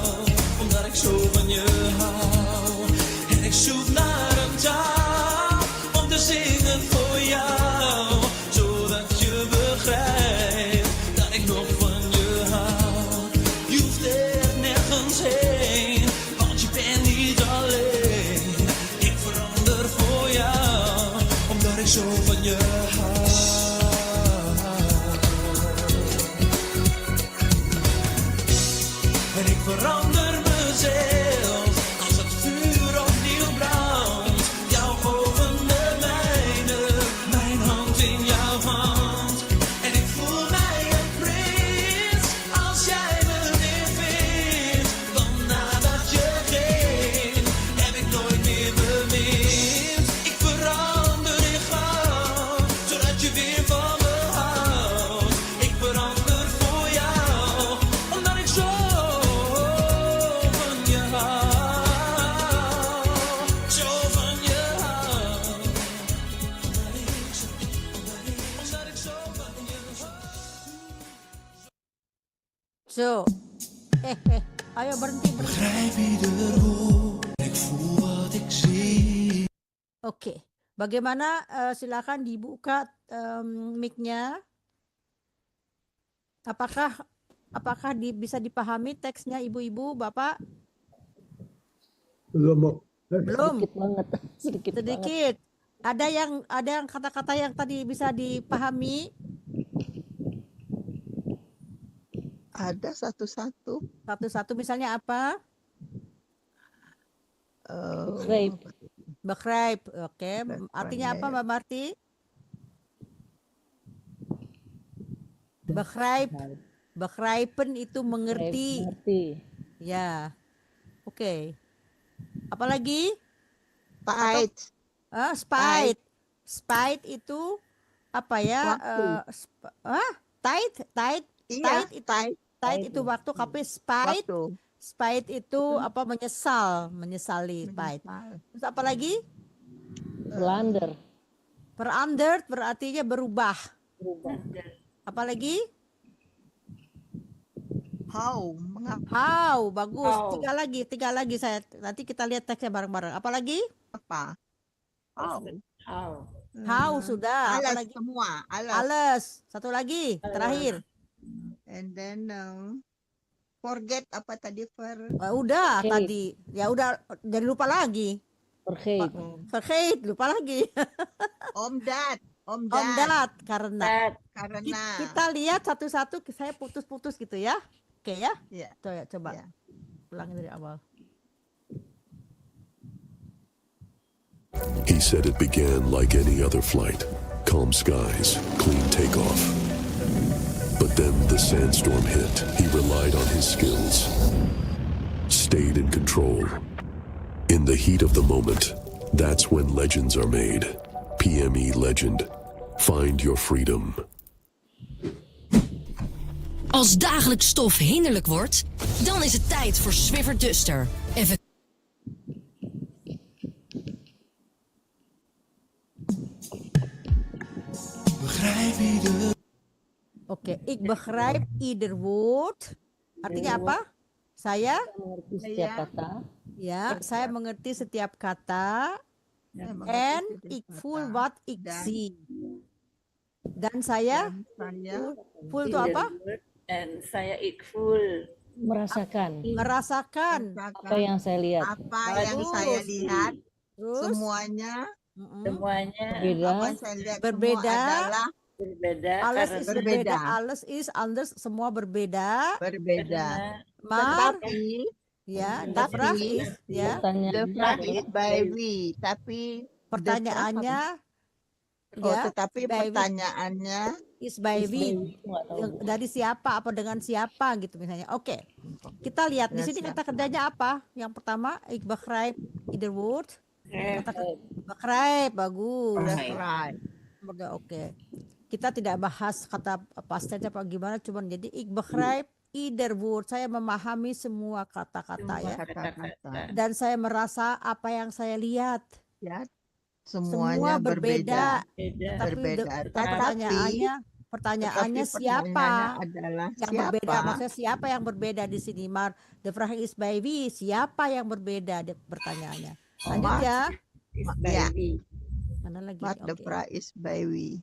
omdat ik zo van je hou. En ik zoek naar een taal om te zingen voor jou, zodat je begrijpt dat ik nog van je hou. Je hoeft er nergens heen, want je bent niet alleen. Ik verander voor jou, omdat ik zo van je hou. En ik verander mezelf als het vuur opnieuw brandt. Jouw ogen de mijne, mijn hand in jouw hand. En ik voel mij een prins als jij me weer vindt. Want nadat je ging, heb ik nooit meer bemind. Ik verander in gauw, zodat je weer van me houdt. Ik verander voor jou, omdat ik zo van je hou. Zo van je hou. Omdat ik zo van je hou. Zo. Ayo berhenti. Begrijp ieder woord, ik voel wat ik zie. Oke. Bagaimana? Silakan dibuka mic-nya. Apakah bisa dipahami teksnya ibu-ibu, bapak? Belum, Bu. Belum. Sedikit banget, sedikit banget. Sedikit. Ada yang kata-kata yang tadi bisa dipahami? Ada satu-satu. Satu-satu misalnya apa? Begrijp. Begrijp. Oke. Artinya apa, Mbak Marti? Begrijp. Begrijpen itu mengerti. Mengerti. Ya. Oke. Apalagi? Fight. Spite. Spite itu apa ya? Tight Iya, itu tight. tight itu waktu, tapi spite Waktu. spite itu apa, menyesali spite. Terus apa lagi? Veranderd. Veranderd berartinya berubah. Berubah. Apa lagi? How. How, bagus. How. Tiga lagi saya. Nanti kita lihat teksnya bareng-bareng. Apa lagi? Apa? How. How sudah. Apa Alas lagi? semua. Alas. Alas. Satu lagi, terakhir. And then forget apa tadi Udah Vergeet. tadi. Ya udah, jadi lupa lagi. Vergeet. Vergeet, lupa lagi. Omdat. Omdat, karena. Karena. Kita lihat satu-satu, saya putus-putus gitu ya. Oke ya? Iya. Coba. Iya. Ulangi dari awal. He said it began like any other flight. Calm skies, clean takeoff. But then the sandstorm hit. He relied on his skills. Stayed in control. In the heat of the moment, that's when legends are made. PME Legend. Find your freedom. Als dagelijks stof hinderlijk wordt, dan is het tijd voor Swiffer Duster. Even Begrijp ieder. Oke, ik begrijp ieder woord. Artinya apa? Saya mengerti setiap kata. ya, saya mengerti setiap kata. Saya mengerti And setiap ik kata. voel wat ik Dan- zie. Dan saya Dan saya full itu apa? And saya ikful. Merasakan Merasakan. apa yang saya lihat. apa yang saya lihat, Terus semuanya Semuanya Berbeda. apa yang saya lihat Berbeda. semua adalah berbeda alles karena is berbeda. berbeda. Alles is anders. Semua berbeda. berbeda. Maar Tetapi ya, Tapi- de vraag is ya, the Pertanyaan fact is by we. Tapi pertanyaannya tetapi by we. pertanyaannya Is by we. itu nggak tahu. Dari siapa apa dengan siapa gitu misalnya. Oke. Kita lihat di Dengan sini kata siapa. kerjanya apa? Yang pertama, ik begrijp ieder woord. Eh, Begrijp, bagus. that's right. Udah oke. Kita tidak bahas kata pasti apa gimana, cuman jadi ik begrijp ieder woord. Saya memahami semua kata-kata ya. Kata-kata Dan saya merasa apa yang saya lihat. ya Semua semuanya berbeda. beda. Tapi Berbeda. pertanyaannya Tapi siapa pertanyaannya adalah yang siapa? berbeda? Maksudnya siapa yang berbeda di sini? Mar, the vraag is by we. Siapa yang berbeda? Pertanyaannya. Lanjut ya. Ya. Mana lagi? What the Oke. price is by we.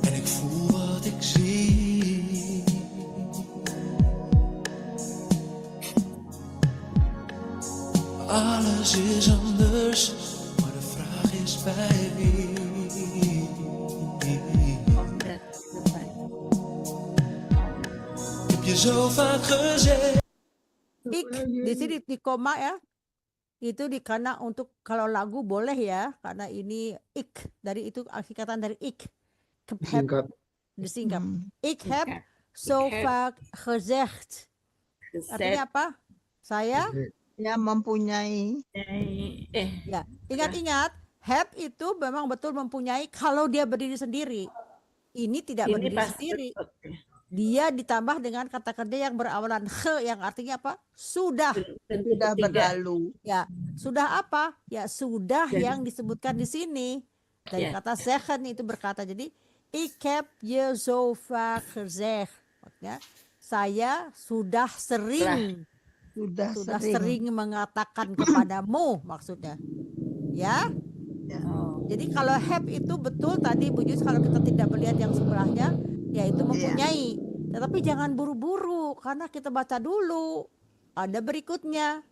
En ik voel wat ik zie. Alles is anders, maar de vraag is bij wie. Ik heb je zo vaak gezegd. Ik di sini di koma ya. Itu karena untuk kalau lagu boleh ya, karena ini ik dari itu singkatan dari ik. Singkat. Disingkat. Hmm. Ik heb zo heb vaak gezegd. Artinya apa? Saya Ya mempunyai ya ingat-ingat have itu memang betul mempunyai kalau dia berdiri sendiri. Ini tidak ini berdiri pasti sendiri. betul. Dia ditambah dengan kata kerja yang berawalan he yang artinya apa? Sudah. Tentu sudah ketiga. berlalu. Ya, sudah apa? Ya sudah Jadi- yang disebutkan di sini. Dari Ya. kata zeggen itu berkata. Jadi ik heb je zo vaak gezegd. Maksudnya saya sudah sering Sudah sering mengatakan kepadamu maksudnya. Ya. Ya. Jadi kalau have itu betul tadi Bu Jus, kalau kita tidak melihat yang sebelahnya yaitu mempunyai. Tetapi jangan buru-buru karena kita baca dulu. Ada berikutnya.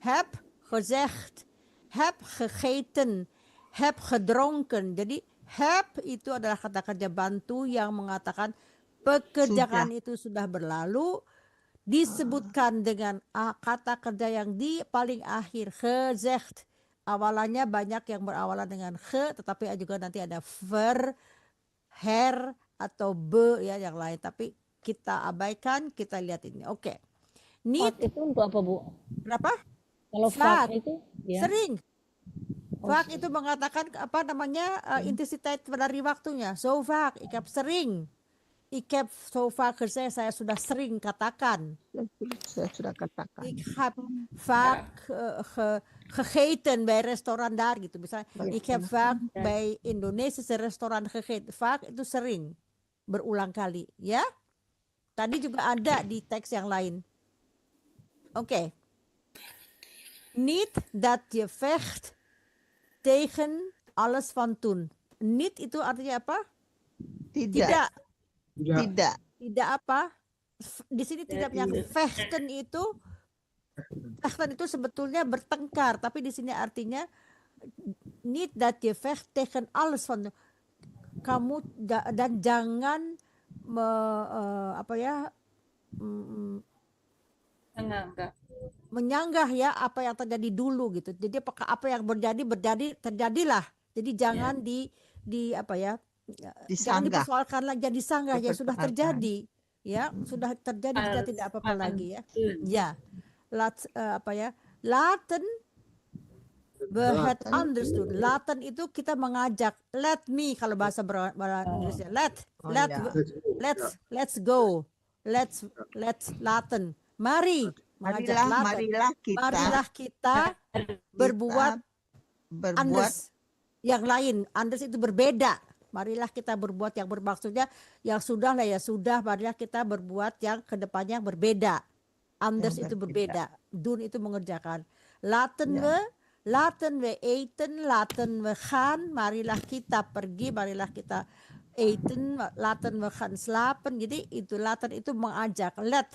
Heb gezegd, heb gegeten, heb gedronken. Jadi heb itu adalah kata kerja bantu yang mengatakan pekerjaan itu sudah berlalu. Disebutkan dengan kata kerja yang di paling akhir gezegd. Awalannya banyak yang berawalan dengan ge, tetapi juga nanti ada ver, her atau be ya yang lain. Tapi kita abaikan, kita lihat ini. Oke. Need Fak itu untuk apa, Bu? berapa? Kalau Fak. fak itu ya. Sering. Oh, Vaak itu mengatakan apa namanya intensitas dari waktunya. So vaak, ik heb sering. Ik heb so vaak gezegd, saya sudah sering katakan. Saya sudah katakan. Ik heb vaak gegeten bij restoran daar gitu. Misalnya, ik heb vaak bij Indonesische restoran gegeten. Vaak itu sering, berulang kali, ya. Tadi juga ada di teks yang lain. Oké. Niet dat je vecht tegen alles van toen. Niet itu artinya apa? Tidak. Tidak. Tidak apa? Di sini tidak yang vechten itu sebetulnya bertengkar, tapi di sini artinya niet dat je vecht tegen alles van kamu dan jangan menyanggah ya apa yang terjadi dulu gitu. Jadi apakah apa yang terjadilah. Jadi jangan jangan dipersoalkan lagi, jadi disanggah ya sudah terjadi. Ya, sudah terjadi kita tidak apa-apa lagi ya. Ya. Laten we het anders doen. Laten itu kita mengajak. Let me kalau bahasa Inggrisnya. Let's go. Let's laten. Mari mengajak marilah kita berbuat anders yang lain. Anders itu berbeda. marilah kita berbuat yang bermaksudnya yang sudah lah ya sudah, marilah kita berbuat yang kedepannya yang berbeda. Anders itu berbeda, doen itu mengerjakan. Laten we eten, laten we gaan, marilah kita pergi, marilah kita eten, laten we gaan slapen. Jadi itu laten itu mengajak, let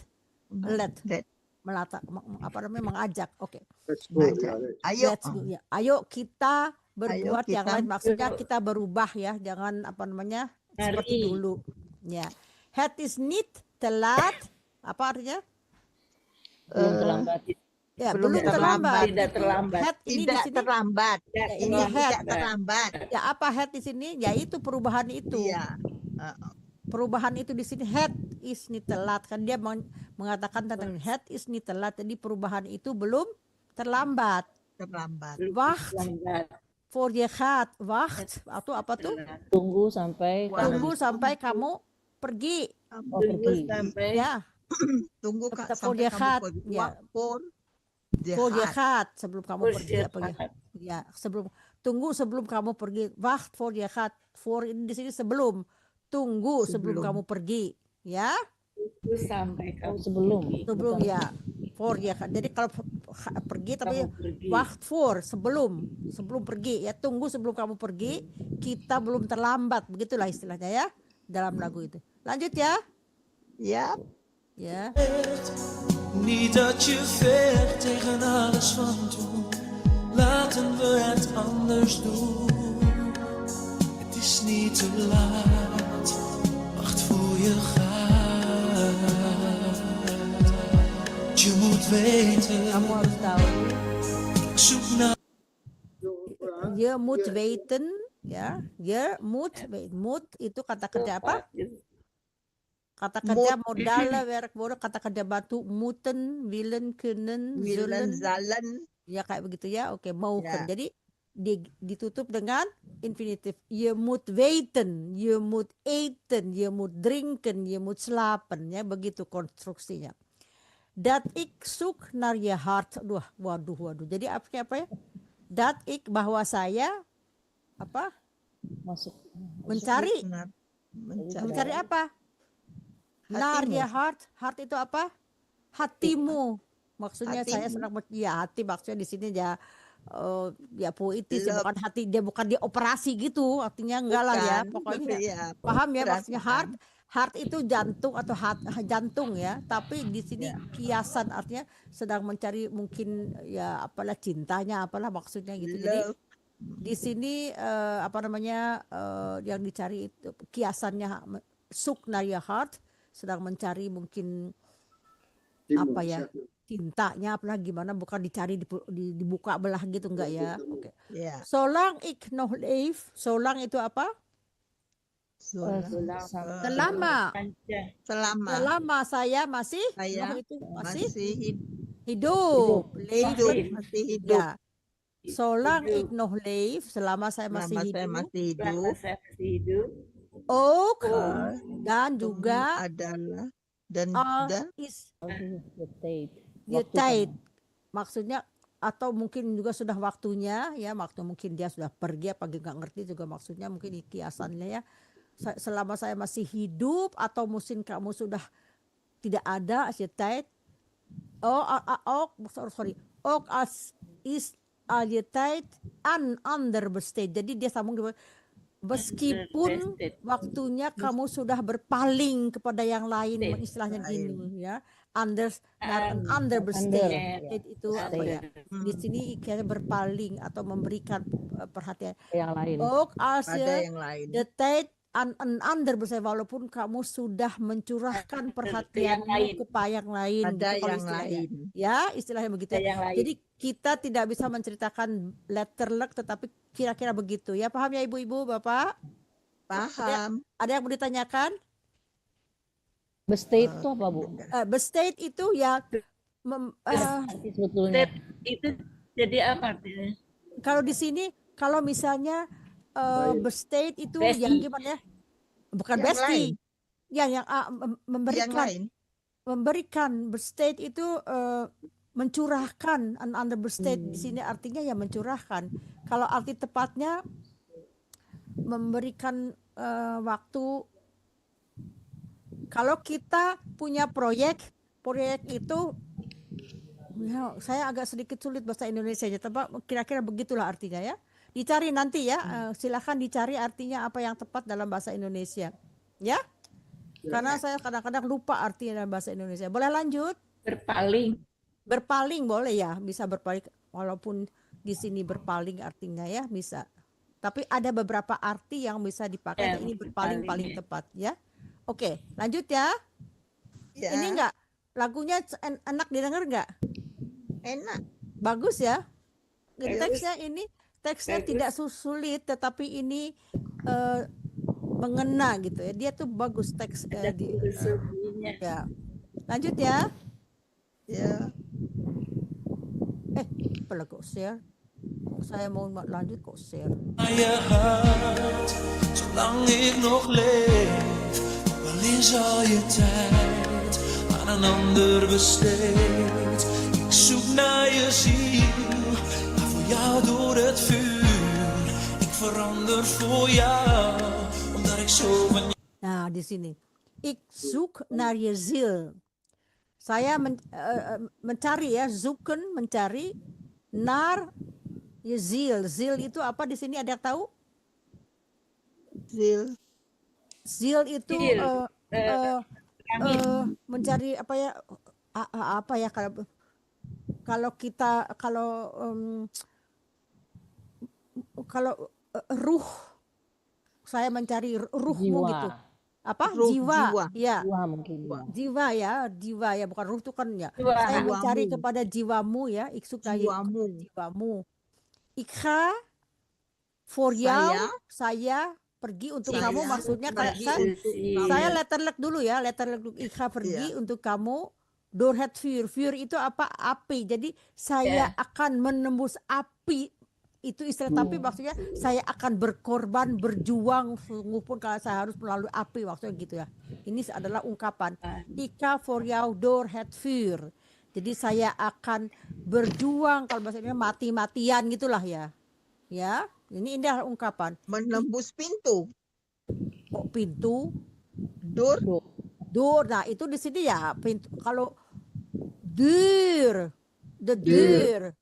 melata, apa namanya mengajak. Oke. Let's go. Ngajak. Ayo. Let's go, ya. Ayo kita berbuat Ayo yang kita lain, maksudnya kita berubah ya, jangan apa namanya seperti dulu. Ya. Het is niet te laat. Apa artinya? Belum terlambat. Ya, Belum belum terlambat. Tidak terlambat. Het ini di Tidak sini terlambat. ya, Ini ini het. tidak terlambat. Ya, apa het di sini? Yaitu perubahan itu. Iya. Perubahan itu di sini het is niet te laat, kan dia mengatakan tentang het is niet te laat. Jadi perubahan itu belum terlambat. Terlambat. Wacht Terlambat. voor je gaat. Wacht atau apa tuh? Tunggu sampai Tunggu sampai kamu pergi. pergi. Sampai Ya, Tunggu Voor sampai je kamu gaat, pergi. ya. For voor je gaat sebelum kamu Voor pergi je apa ya? gaat. Ya, tunggu sebelum kamu pergi. Wacht voor je gaat. For ini di sini sebelum. Tunggu sebelum kamu pergi. Ya, sampai kamu Sebelum. sebelum ya. For je gaat. Jadi kalau pergi tapi kamu pergi. wacht for sebelum pergi ya, tunggu sebelum kamu pergi, kita belum terlambat, begitulah istilahnya ya dalam lagu itu. Lanjut ya. Ja. Ya. Niet dat je vecht tegen alles van toen. Laten we het anders doen. Het is niet te laat. Wacht voor je gaat. Je moet weten. Kamu harus tahu. Ik zoek naar. Je moet weten ya. Je moet weten. Moet itu kata kerja apa? Kata kerja modal, werkwoorden, kata kerja batu, moeten, willen, kunnen, Willen, zullen. zallen. Ya kayak begitu ya. Oke, mogen. Ya. Jadi ditutup dengan infinitif. Je moet weten, je moet eten, je moet drinken, je moet slapen. Ya, begitu konstruksinya. Dat ik zoek naar je hart. Waduh. Jadi apa ya? Dat ik, bahwa saya apa? Masuk. Mencari. Mencari. Mencari apa? Naar je hart. Hart itu apa? Hatimu. Maksudnya saya sedang ya hati, maksudnya di sini ya ya poetis ya, bukan hati, dia bukan dioperasi gitu, artinya enggak lah ya, pokoknya ya, paham ya maksudnya heart itu jantung atau jantung ya, tapi di sini kiasan artinya sedang mencari mungkin ya apalah cintanya apalah maksudnya gitu. Jadi di sini apa namanya yang dicari itu kiasannya zoek naar je hart, sedang mencari mungkin apa ya cintanya apalah gimana, bukan dicari dibuka belah gitu enggak ya. Oke. Ya. Zolang ik nog leef, zolang itu apa? Selama saya masih hidup. Masih hidup. Ya. Zolang ik nog leef, selama saya masih hidup. Ook dan juga adalah the tijd. Maksudnya atau mungkin juga sudah waktunya ya, waktu mungkin dia sudah pergi apa nggak ngerti juga maksudnya, mungkin kiasannya ya. Selama saya masih hidup atau mungkin kamu sudah tidak ada, the tijd. Ook als is al je tijd aan ander besteed. Jadi dia sambung meskipun waktunya kamu sudah berpaling kepada yang lain, istilahnya gini ya. Under besteed itu apa ya? Di sini kayaknya berpaling atau memberikan perhatian yang lain. Ook als pada je yang lain. de tijd aan een ander besteed, walaupun kamu sudah mencurahkan perhatianmu kepada yang lain. Ada gitu, yang lain. Ya, istilahnya begitu. Jadi kita tidak bisa menceritakan letterlek, tetapi kira-kira begitu ya. Paham ya ibu-ibu, bapak? Paham. Ada yang mau ditanyakan? Besteed itu apa, Bu? Besteed itu ya sebetulnya. Itu jadi apa artinya? kalau di sini kalau misalnya besteed itu Bestie. yang gimana ya? Bukan Yang bestie. lain. Yang Yang lain. memberikan. Besteed itu mencurahkan. Under besteed di sini artinya ya mencurahkan. Kalau arti tepatnya memberikan waktu kalau kita punya proyek itu ya, saya agak sedikit sulit bahasa Indonesia, tapi kira-kira begitulah artinya ya. Dicari nanti ya, silakan dicari artinya apa yang tepat dalam bahasa Indonesia, ya. Karena saya kadang-kadang lupa artinya dalam bahasa Indonesia. Boleh lanjut? Berpaling boleh ya, bisa berpaling walaupun di sini berpaling artinya ya bisa. Tapi ada beberapa arti yang bisa dipakai. Ini berpaling paling tepat ya. Oke, lanjut ya. Ya. Ini enggak lagunya enak didengar enggak? Enak. Bagus ya. Teksnya tidak sulit, tetapi ini mengena gitu ya. Dia tuh bagus teks ya. Lanjut ya. Ya. Apa kok share? Saya mau lanjut kok share. Je hart, zolang ik nog leef, wel is al je tijd aan een ander besteed. Ik zoek naar je ziel, ga voor jou door het vuur. Ik verander voor jou, omdat ik zo van je. Nah, di sini. Ik zoek naar je ziel. Saya mencari ya, zoeken mencari, naar je ziel. Ziel itu apa di sini, ada yang tahu? Ziel itu mencari apa ya kalau kita ruh, saya mencari ruhmu gitu. Apa? Jiwa. Ya. Jiwa ya, bukan ruh itu kan ya. Saya mencari kepada jiwamu ya, iksuk jiwamu. Ikha for jou, saya pergi untuk kamu, maksudnya saya letterlijk dulu ya, Ikha pergi untuk kamu, door het vuur. Vuur itu apa? Api. Jadi saya akan menembus api. Itu istilah, tapi maksudnya saya akan berkorban, berjuang sungguh pun kalau saya harus melalui api, maksudnya gitu ya. Ini adalah ungkapan Ika for jou door het vuur. Jadi saya akan berjuang, kalau bahasa Indonesia mati-matian gitulah ya. Ya, ini adalah ungkapan. Menembus pintu. Oh, pintu. Door. Nah itu di sini ya pintu. Kalau deur, the deur.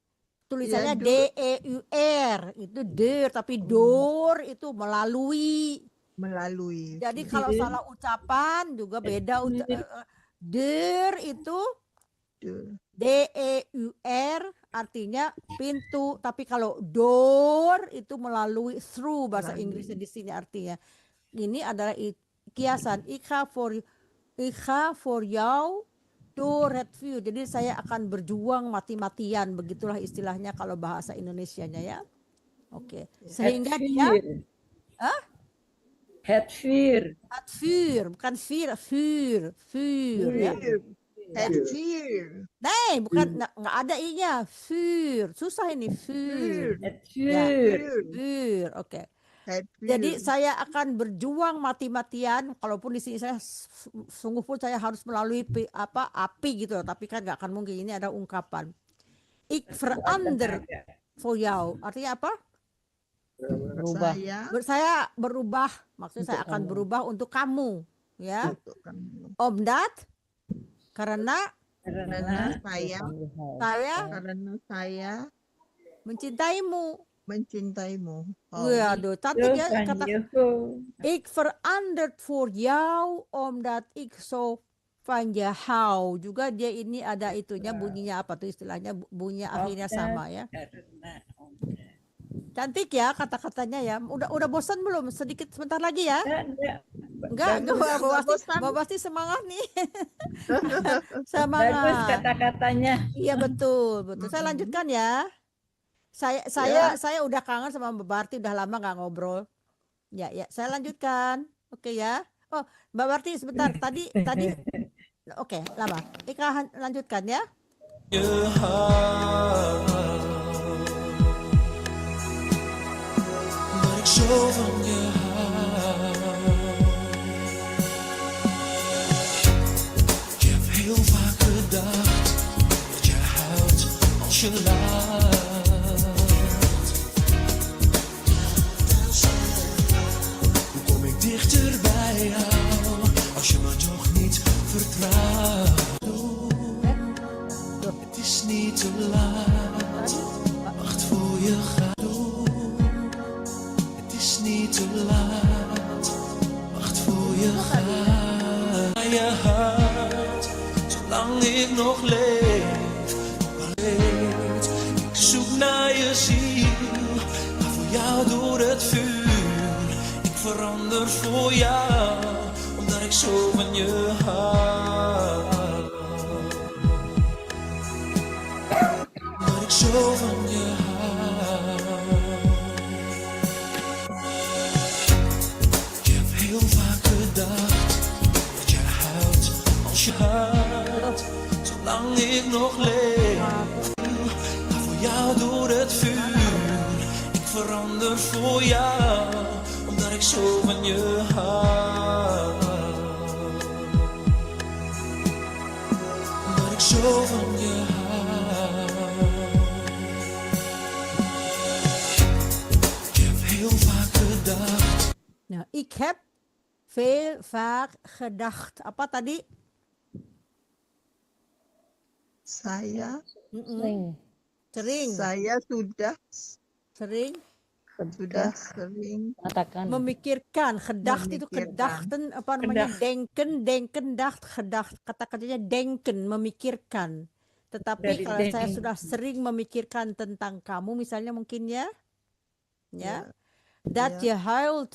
Tulisannya D-E-U-R, itu deur, tapi door itu melalui. Jadi kalau salah ucapan juga beda. Deur itu D-E-U-R artinya pintu, tapi kalau door itu melalui, through bahasa Inggrisnya di sini artinya. Ini adalah kiasan Ikha for jou door het vuur. Jadi saya akan berjuang mati-matian, begitulah istilahnya kalau bahasa Indonesianya ya. Oke. Sehingga dia Het vuur. Het vuur, bukan vuur ya. Het vuur. Nee, bukan, nggak ada i-nya. Vuur, susah ini, vuur. Het vuur. Vuur, oke. Jadi saya akan berjuang mati-matian, kalaupun di sini saya sungguh pun saya harus melalui api gitu, tapi kan nggak akan mungkin. Ini ada ungkapan. Ik verander voor jou, artinya apa? Saya berubah, maksudnya saya akan berubah untuk kamu, ya. Omdat, karena saya mencintaimu. Ja, cantik ya kata. Ik verander voor jou omdat ik zo van je hou. Juga dia ini ada itunya, bunyinya apa tuh istilahnya, bunyi akhirnya sama ya. Cantik ya kata-katanya ya. Udah bosan belum? Sedikit sebentar lagi ya. Enggak, pasti semangat nih. Semangat. Bagus kata-katanya. Iya betul. Saya lanjutkan ya. Saya udah kangen sama Mbak Barti, udah lama nggak ngobrol. Ya, saya lanjutkan. Oke ya. Oh, Mbak Barti sebentar. Tadi. Oke, lama. Ika lanjutkan ya. Ik heb heel vaak gedacht dat je huilt als je lacht. Hoe kom ik te laat. Wacht voor je gaat doen. Het is niet te laat. Wacht voor je gaat. Aan je hart, zolang ik nog leef. Weet, ik zoek naar je ziel. Ga voor jou door het vuur. Ik verander voor jou, omdat ik zo van je hou. Omdat ik zo van je hou. Ik heb heel vaak gedacht dat jij huilt als je huilt. Zolang ik nog leef, ga voor jou door het vuur. Ik verander voor jou, omdat ik zo van je hou. Omdat ik zo van je hou. Ik heb heel vaak gedacht. Nah, ik heb veel vaak gedacht. Apa tadi? Saya Mm-mm. Sering. saya sudah Sering sering Katakan. memikirkan. Gedacht itu Memikirkan. gedachten apa namanya? Gedacht. Denken, dacht, gedacht. Kata katanya denken, memikirkan. Tetapi Dari kalau saya denken. sudah sering memikirkan tentang kamu, misalnya mungkin ya, Ya. that Ya. you huiled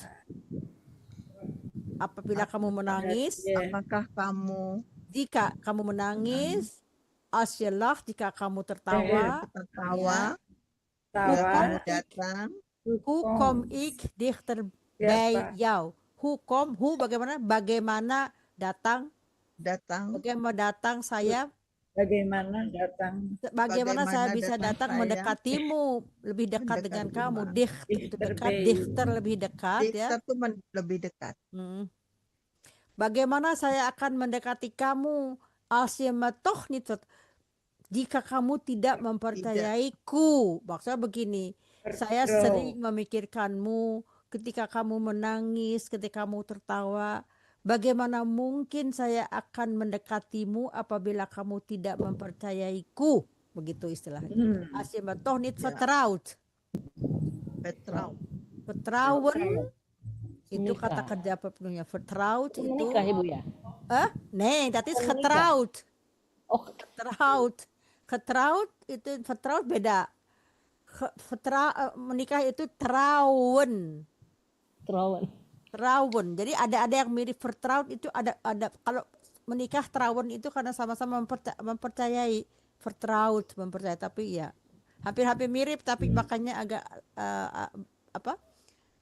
apabila kamu menangis, Ya. Apakah kamu jika kamu menangis, als je lacht, jika kamu tertawa, tertawa, Tawa. kamu datang, hoe kom ik dichter bij jou? Hoe bagaimana? Bagaimana datang? Bagaimana datang saya? Bagaimana datang? Bagaimana saya Bagaimana bisa datang datang saya? mendekatimu, lebih dekat dengan kamu? Dicht itu Dichter dekat, bij. dichter lebih dekat ya. Dichter tuh lebih dekat. Bagaimana saya akan mendekati kamu? Als je me toch niet jika kamu tidak mempercayaiku. Maksudnya begini, saya sering memikirkanmu ketika kamu menangis, ketika kamu tertawa. Bagaimana mungkin saya akan mendekatimu apabila kamu tidak mempercayaiku? Begitu istilahnya. Als je me toch niet vertrouwt. Vertrouwen itu kata kerja penuhnya. Vertrouwt itu. Menikah ibu ya? Nee, dat is Menikah. getrouwd. Oh, Getrouwd. Getrouwd itu vertrouwd beda. Menikah itu trouwen. Trouwen. Jadi ada yang mirip vertrouwd itu ada kalau menikah trouwen itu karena sama-sama mempercayai. Vertrouwd mempercayai, tapi ya hampir-hampir mirip, tapi makanya agak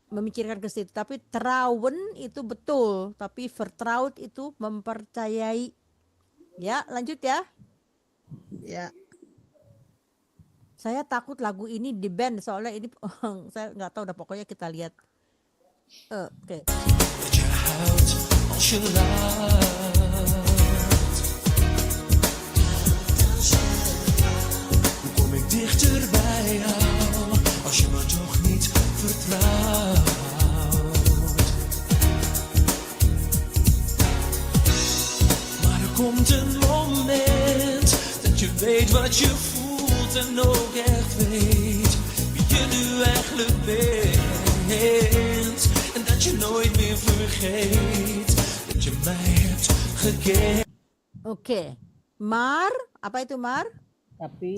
memikirkan ke situ. Tapi trouwen itu betul, tapi vertrouwd itu mempercayai. Ya, lanjut ya. Ya. Saya takut lagu ini di band soalnya ini saya nggak tahu, udah pokoknya kita lihat. Oke. Dat jij huilt als je lacht. Hoe kom ik dichter bij jou als je me toch niet vertrouwt? Maar er komt een moment dat je weet wat je voelt en ook echt weet wie je nu eigenlijk bent. En dat je nooit meer vergeet dat je mij hebt gekend. Oke. Maar, apa itu maar? tapi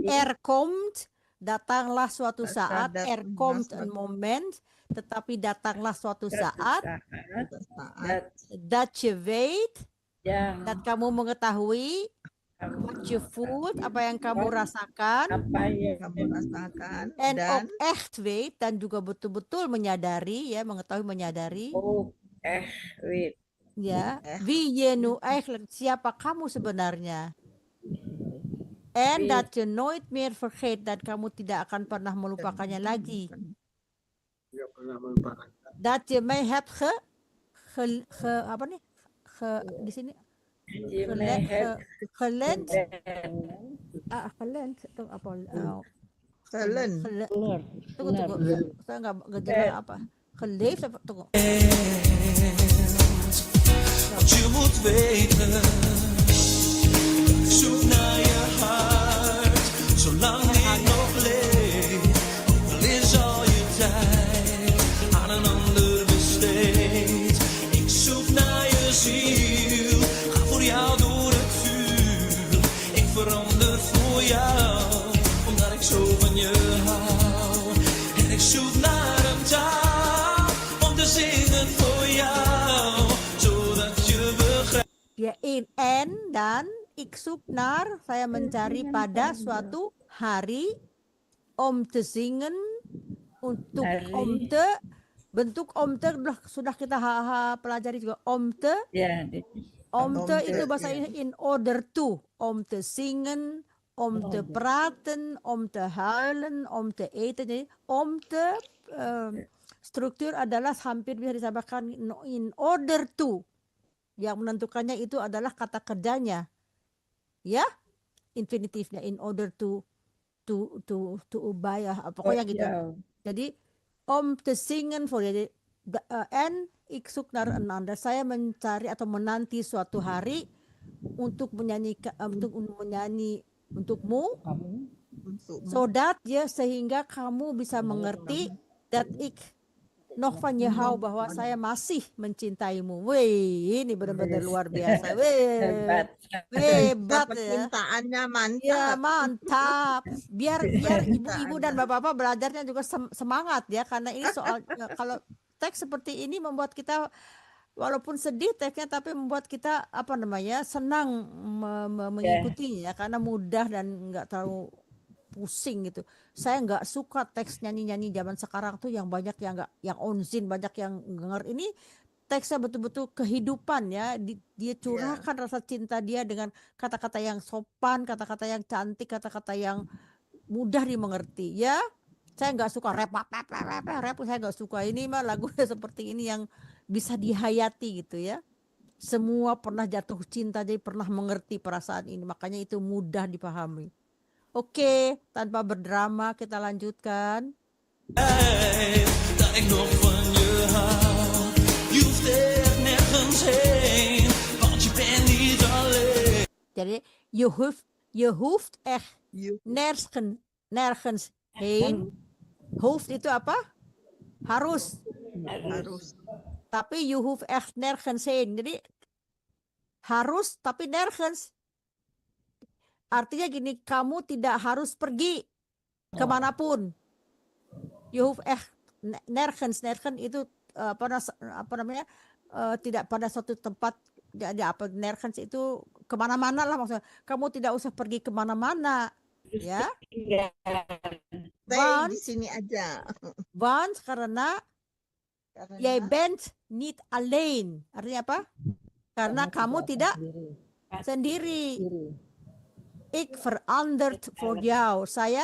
Er komt, datanglah suatu saat, datanglah komt suatu- een moment, tetapi datanglah suatu saat Saat dat je weet, Yang dat kamu mengetahui what you voelt, apa yang kamu rasakan, apa yang kamu rasakan en dan ook echt weet, dan juga betul-betul menyadari, ya, mengetahui, menyadari, wait. ya, wie je nu eigenlijk, siapa kamu sebenarnya. En dat je nooit meer vergeet, dan kamu tidak akan pernah melupakannya lagi. Tidak pernah melupakan. Dat je mij hebt apa nih? Di sini gelend. Gelend itu apa? Gelen. Tunggu. Saya nggak jelas apa. Geleefd apa? Tunggu. Want je moet weten, ik zoek naar je hart. jou, omdat ik zo van je hou. En ik zoek naar een taal om te zingen voor jou, zodat je begrijpt. Ya, en dan ik zoek naar, saya mencari pada suatu hari om te zingen, untuk Hari. om te, bentuk om te sudah kita pelajari juga. Om te, Ya, om te Om te, itu bahasa ya. in order to, om te zingen, om te praten, om te huilen, om te eten. Jadi om te struktur adalah hampir bisa disamakan in order to. Yang menentukannya itu adalah kata kerjanya, ya, infinitifnya, in order to ubah ya, pokoknya gitu. Jadi om te zingen voor jadi en ik zoek naar een ander. Saya mencari atau menanti suatu hari untuk menyanyikan, untuk menyanyi untukmu, Untuk zodat ya, sehingga kamu bisa mengerti that ik nog van je hou, bahwa saya masih mencintaimu. Wih, ini benar-benar luar biasa. Wih, hebat. hebat ya. Percintaannya Ya, mantap. mantap. Biar ibu-ibu dan bapak-bapak belajarnya juga semangat ya, karena ini soal kalau teks seperti ini membuat kita walaupun sedih teksnya, tapi membuat kita apa namanya, senang mengikutinya karena mudah dan nggak terlalu pusing gitu. Saya nggak suka teks nyanyi-nyanyi zaman sekarang tuh yang banyak yang onzin, banyak yang denger. Ini teksnya betul-betul kehidupan ya. Dia curahkan rasa cinta dia dengan kata-kata yang sopan, kata-kata yang cantik, kata-kata yang mudah dimengerti ya. Saya nggak suka rap, saya nggak suka. Ini mah lagunya seperti ini yang bisa dihayati gitu ya. Semua pernah jatuh cinta, jadi pernah mengerti perasaan ini, makanya itu mudah dipahami. Oke, tanpa berdrama kita lanjutkan. Dat ik nog van je hou. Je hoeft echt nergens heen, want je bent niet alleen. Jadi je hoeft echt nergens heen. Hoeft itu apa? Harus. Harus. Tapi je hoeft echt nergens heen. Jadi harus tapi nergens. Artinya gini, kamu tidak harus pergi kemanapun. Je hoeft echt nergens itu apa namanya, tidak pada suatu tempat. Nergens itu kemana-mana lah maksudnya. Kamu tidak usah pergi kemana-mana, ya. Stay di sini aja. Want karena jij bent niet alleen. Artinya apa? Karena kamu tidak sendiri. Ik verandert voor jou. Saya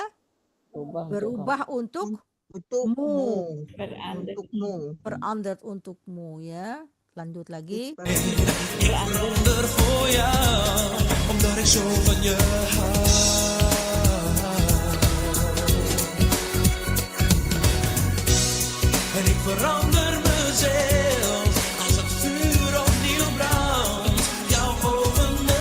berubah untukmu. Verandert untukmu ya. Lanjut lagi. Verander voor jou, omdat ik zo van je hou. En ik verander mezelf als het vuur opnieuw brandt. Jouw ogen.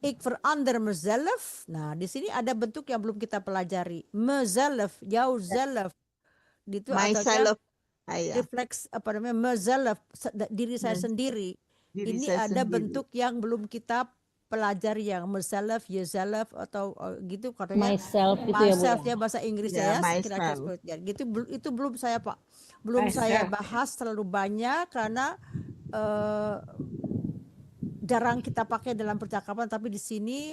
Ik verander mezelf. Nah, di sini ada bentuk yang belum kita pelajari. Mezelf, jouzelf. Itu Myself. Refleks apa namanya, mezelf, diri saya sendiri. Ini saya ada sendiri. bentuk yang belum kita pelajari, yang mezelf, yourself atau gitu katanya. Myself itu ya, Bu. Myself ya bahasa Inggrisnya ya. Kira-kira myself. seperti itu. Gitu itu belum saya saya bahas terlalu banyak karena jarang kita pakai dalam percakapan, tapi di sini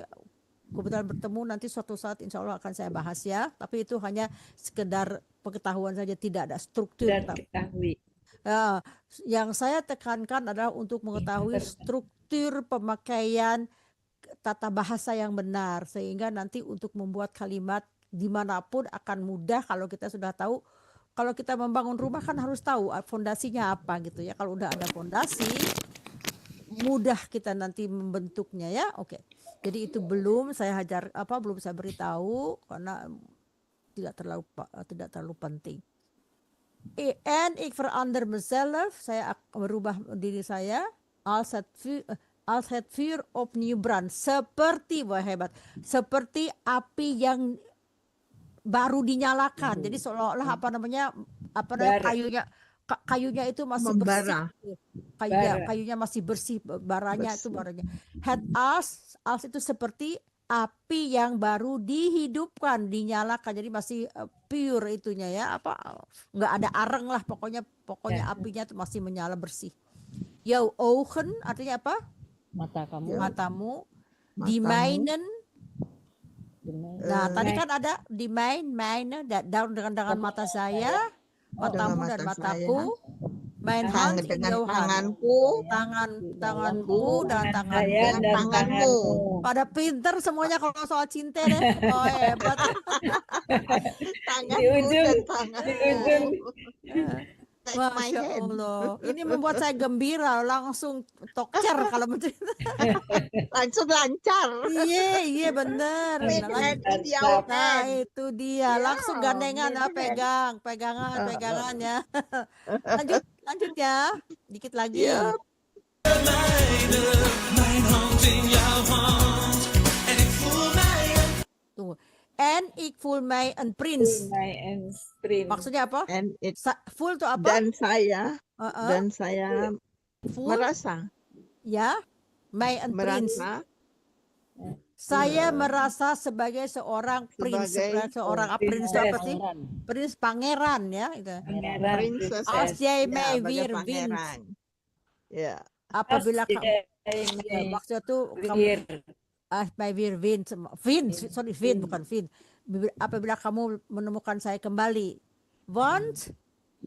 kebetulan bertemu, nanti suatu saat insya Allah akan saya bahas ya. Tapi itu hanya sekedar pengetahuan saja, tidak ada struktur. Nah, yang saya tekankan adalah untuk mengetahui struktur pemakaian tata bahasa yang benar, sehingga nanti untuk membuat kalimat dimanapun akan mudah kalau kita sudah tahu. Kalau kita membangun rumah kan harus tahu fondasinya apa gitu ya. Kalau udah ada fondasi, mudah kita nanti membentuknya ya. Oke. Jadi itu belum saya belum saya beritahu karena tidak terlalu penting. En ik verander mezelf, saya merubah diri saya, als het vuur opnieuw brandt, seperti, wah hebat, seperti api yang baru dinyalakan. Jadi seolah-olah kayunya itu masih bersih. Kayunya masih bersih, baranya. Het als itu seperti api yang baru dihidupkan, dinyalakan. Jadi masih pure itunya ya, nggak ada areng lah, pokoknya apinya itu masih menyala bersih. Jouw ogen artinya apa? Mata kamu. Matamu. Die mijnen. Nah, tadi kan ada di mijnen dengan mata saya, matamu dan mataku. Mijn hand in dengan jouw hand. Tanganku dan tanganmu. Pada pinter semuanya kalau soal cinta deh. Oh, hebat. Tanganmu dan tanganmu. Masya Allah. Ini membuat saya gembira, langsung tokcer kalau mencerita. Langsung lancar. Iya bener. Nah itu dia, langsung gandengan, pegangan ya. Lanjut ya, dikit lagi. Tunggu. En ik voel mij een prins. Maksudnya apa? Full itu apa? Dan saya full, merasa. Ya, mij een prins. Saya merasa sebagai seorang prins, seorang prins apa sih? Prins pangeran ya itu. Als jij mij weer wint. Ya. Apabila kamu, maksudnya tuh kamu mij weer wint, bukan wint. Apabila kamu menemukan saya kembali. Want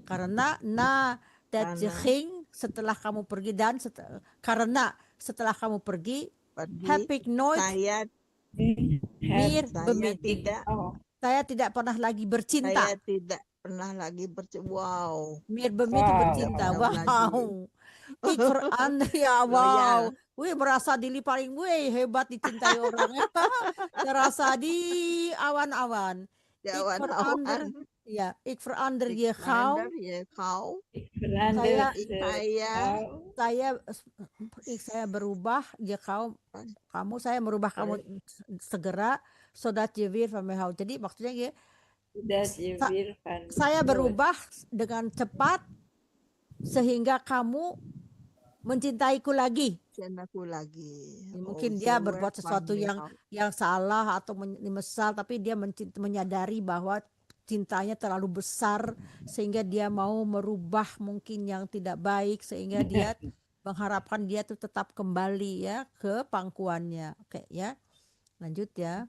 karena dat je ging setelah kamu pergi dan karena setelah kamu pergi heb ik nooit meer bemind. Saya tidak pernah lagi bercinta. Wow. Meer bemind bercinta. Wow. Ik verander ya. Wow. Wih, merasa paling hebat dicintai orang. Terasa di awan-awan. Ik verander je gauw. Saya berubah je gauw. Saya merubah kamu segera, zodat je weer van mij houdt. Jadi maksudnya ya, saya berubah dengan cepat sehingga kamu mencintaiku lagi. Mungkin dia berbuat sesuatu yang salah atau menyesal, tapi dia menyadari bahwa cintanya terlalu besar sehingga dia mau merubah mungkin yang tidak baik, sehingga dia mengharapkan dia tuh tetap kembali ya ke pangkuannya. Oke ya, lanjut ya.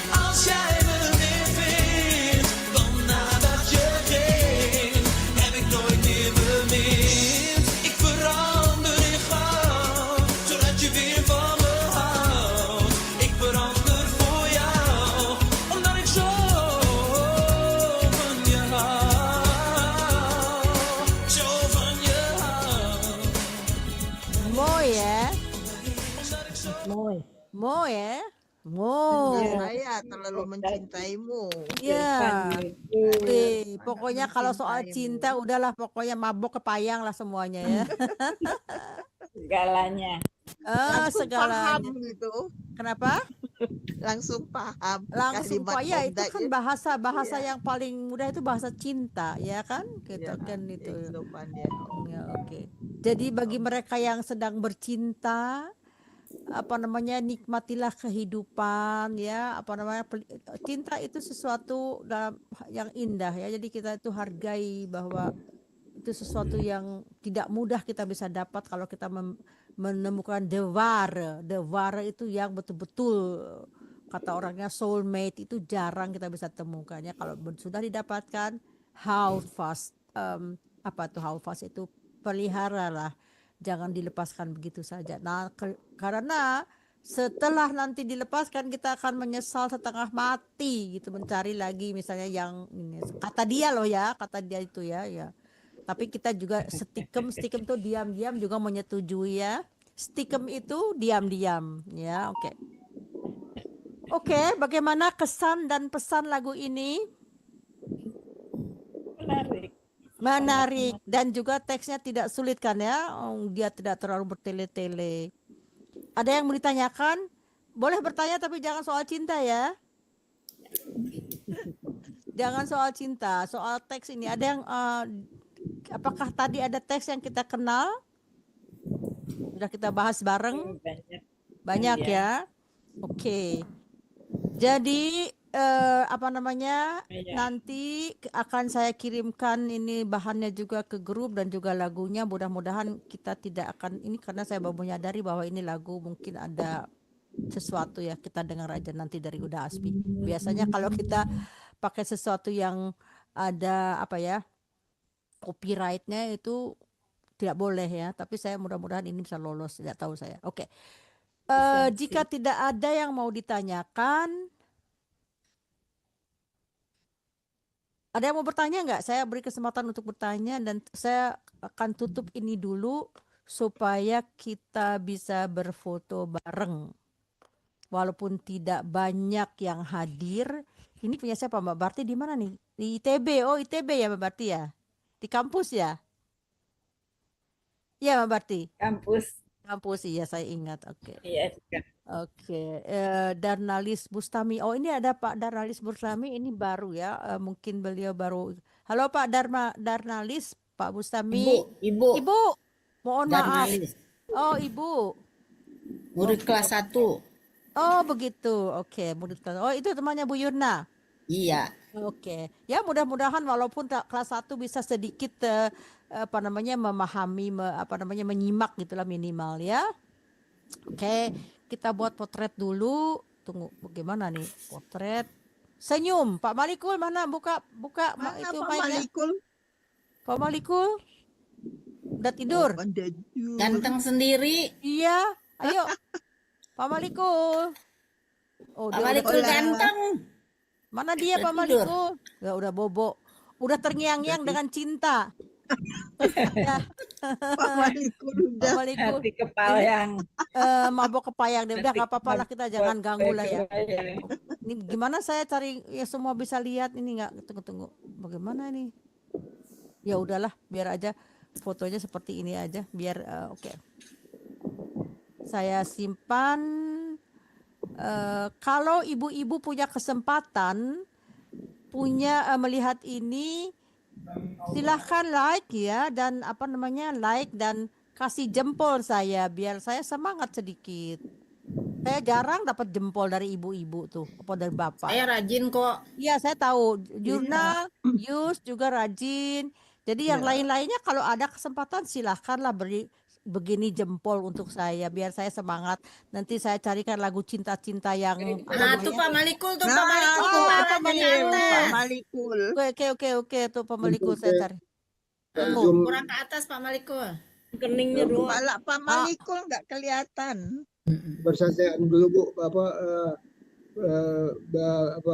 Als jij me weer vindt, dan nadat je ging, heb ik nooit meer bemind. Ik verander in gauw, zodat je weer van me houdt. Ik verander voor jou, omdat ik zo van je hou. Zo van je hou. Mooi hè? Mooi hè? Saya terlalu mencintaimu. Ya, pokoknya kalau soal cinta udahlah, pokoknya mabok kepayang lah semuanya ya. Segalanya. Segalanya. Paham gitu. Kenapa? Langsung paham. Langsung ya, itu kan bahasa yang paling mudah itu bahasa cinta ya kan? Gitu kan itu. Ya, oke. Jadi bagi mereka yang sedang bercinta, nikmatilah kehidupan ya, cinta itu sesuatu yang indah ya. Jadi kita itu hargai bahwa itu sesuatu yang tidak mudah kita bisa dapat kalau kita menemukan the ware itu yang betul-betul kata orangnya soulmate, itu jarang kita bisa temukan ya. Kalau sudah didapatkan, hold fast. Hold fast itu peliharalah. Jangan dilepaskan begitu saja. Nah, karena setelah nanti dilepaskan kita akan menyesal setengah mati gitu, mencari lagi misalnya yang ini. Kata dia itu ya. Tapi kita juga stikem tuh diam-diam juga menyetujui ya. Stikem itu diam-diam ya. Oke, bagaimana kesan dan pesan lagu ini? Menarik dan juga teksnya tidak sulit kan ya, dia tidak terlalu bertele-tele. Ada yang mau ditanyakan? Boleh bertanya tapi jangan soal cinta ya. Jangan soal cinta, soal teks ini. Ada yang apakah tadi ada teks yang kita kenal? Sudah kita bahas bareng? Banyak ya. Oke. Jadi apa namanya, nanti akan saya kirimkan ini bahannya juga ke grup dan juga lagunya. Mudah-mudahan kita tidak akan ini, karena saya baru menyadari bahwa ini lagu mungkin ada sesuatu ya, kita dengar aja nanti dari Uda Aspi. Biasanya kalau kita pakai sesuatu yang ada apa ya, copyrightnya itu tidak boleh ya, tapi saya mudah-mudahan ini bisa lolos, tidak tahu saya. Oke. Jika tidak ada yang mau ditanyakan, ada yang mau bertanya nggak? Saya beri kesempatan untuk bertanya dan saya akan tutup ini dulu supaya kita bisa berfoto bareng. Walaupun tidak banyak yang hadir. Ini punya siapa Mbak Barti, di mana nih? Di ITB. Oh, ITB ya Mbak Barti ya? Di kampus ya? Iya Mbak Barti. Kampus, iya saya ingat. Oke. Iya. Oke, Darnalis Bustami. Oh, ini ada Pak Darnalis Bustami, ini baru ya. Mungkin beliau baru. Halo Pak Darnalis, Pak Bustami. Ibu. Mohon maaf. Darnalis. Oh, Ibu. Murid kelas 1. Oh, begitu. Oke, murid kelas. Oh, itu temannya Bu Yurna. Iya. Oke. Ya, mudah-mudahan walaupun kelas 1 bisa sedikit apa namanya memahami, menyimak gitulah minimal ya. Oke. Kita buat potret dulu. Tunggu, bagaimana nih potret? Senyum, Pak Malikul mana? Buka Mana itu Pak mic-nya. Malikul? Pak Malikul, udah tidur? Ganteng sendiri. Iya, ayo, Pak Malikul. Oh, Pak dia Malikul udah ganteng. Mana dia Udah Pak tidur. Malikul? Ya udah bobo, udah terngiang-ngiang dengan cinta. Ya. Pak Malikul Pak Malikul. Hati kepayang. Mabok kepayang deh. Udah nggak apa-apa lah, kita jangan ganggu lah ya. Kepayang. Ini gimana saya cari ya semua bisa lihat ini nggak? Tunggu. Bagaimana nih? Ya udahlah, biar aja fotonya seperti ini aja. Biar oke. Saya simpan. Kalau ibu-ibu punya kesempatan melihat ini, silahkan like ya, dan like dan kasih jempol saya biar saya semangat sedikit. Saya jarang dapat jempol dari ibu-ibu tuh, apa dari bapak. Saya rajin kok. Iya, saya tahu. Jurnal, Yus juga rajin. Jadi yang lain-lainnya kalau ada kesempatan silahkanlah beri begini jempol untuk saya biar saya semangat. Nanti saya carikan lagu cinta-cinta yang Nah, tuh Pak Malikul tuh, Pak Nah, Malikul itu kepalanya Pak ke atas. Malikul. Oke, tuh Pak Malikul saya cari. Kurang ke atas Pak Malikul. Keningnya doang. Kepala Pak Malikul nggak kelihatan. Bersamaan dulu Bu,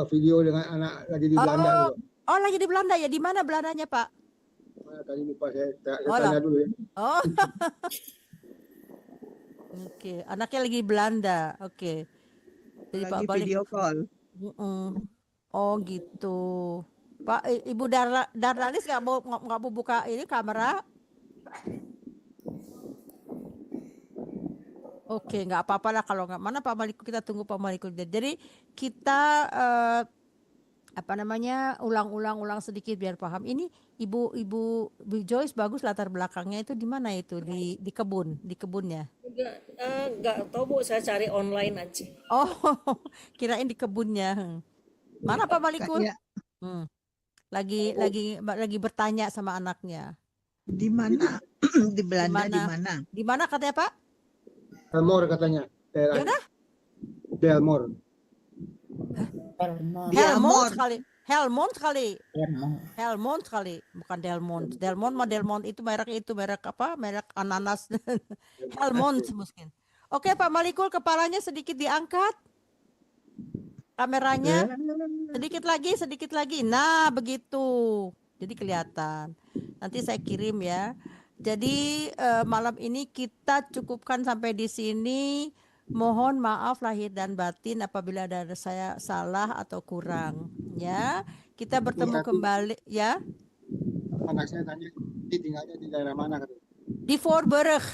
video dengan anak lagi di Belanda. Oh, lagi di Belanda ya? Di mana Belandanya Pak? Tadi lupa saya Oh, tanya dulu ya. Oh. Oke, anaknya lagi di Belanda. Oke. Jadi Lagi Pak balik. video call. Oh gitu. Pak, Ibu Darnalis nggak mau buka ini kamera? Oke, nggak apa-apa lah kalau nggak. Mana Pak Malikul, kita tunggu Pak Malikul. Jadi kita ulang sedikit biar paham. Ini Ibu Joyce bagus latar belakangnya itu di mana itu? Di kebunnya. Enggak tahu Bu, saya cari online aja. Oh, kirain di kebunnya. Mana Pak Malikul? Lagi bertanya sama anaknya. Di mana? Di Belanda di mana? Di mana katanya Pak? Delmore katanya. Gimana? Delmore. Helmond sekali, bukan Delmont. Delmont itu merek apa? Merek ananas. Helmond mungkin. Oke, Pak Malikul, kepalanya sedikit diangkat. Kameranya sedikit lagi. Nah, begitu. Jadi kelihatan. Nanti saya kirim ya. Jadi malam ini kita cukupkan sampai di sini. Mohon maaf lahir dan batin apabila ada saya salah atau kurang ya. Kita bertemu kembali ya. Anak saya tanya tinggalnya di daerah mana katanya? Di Voorburg.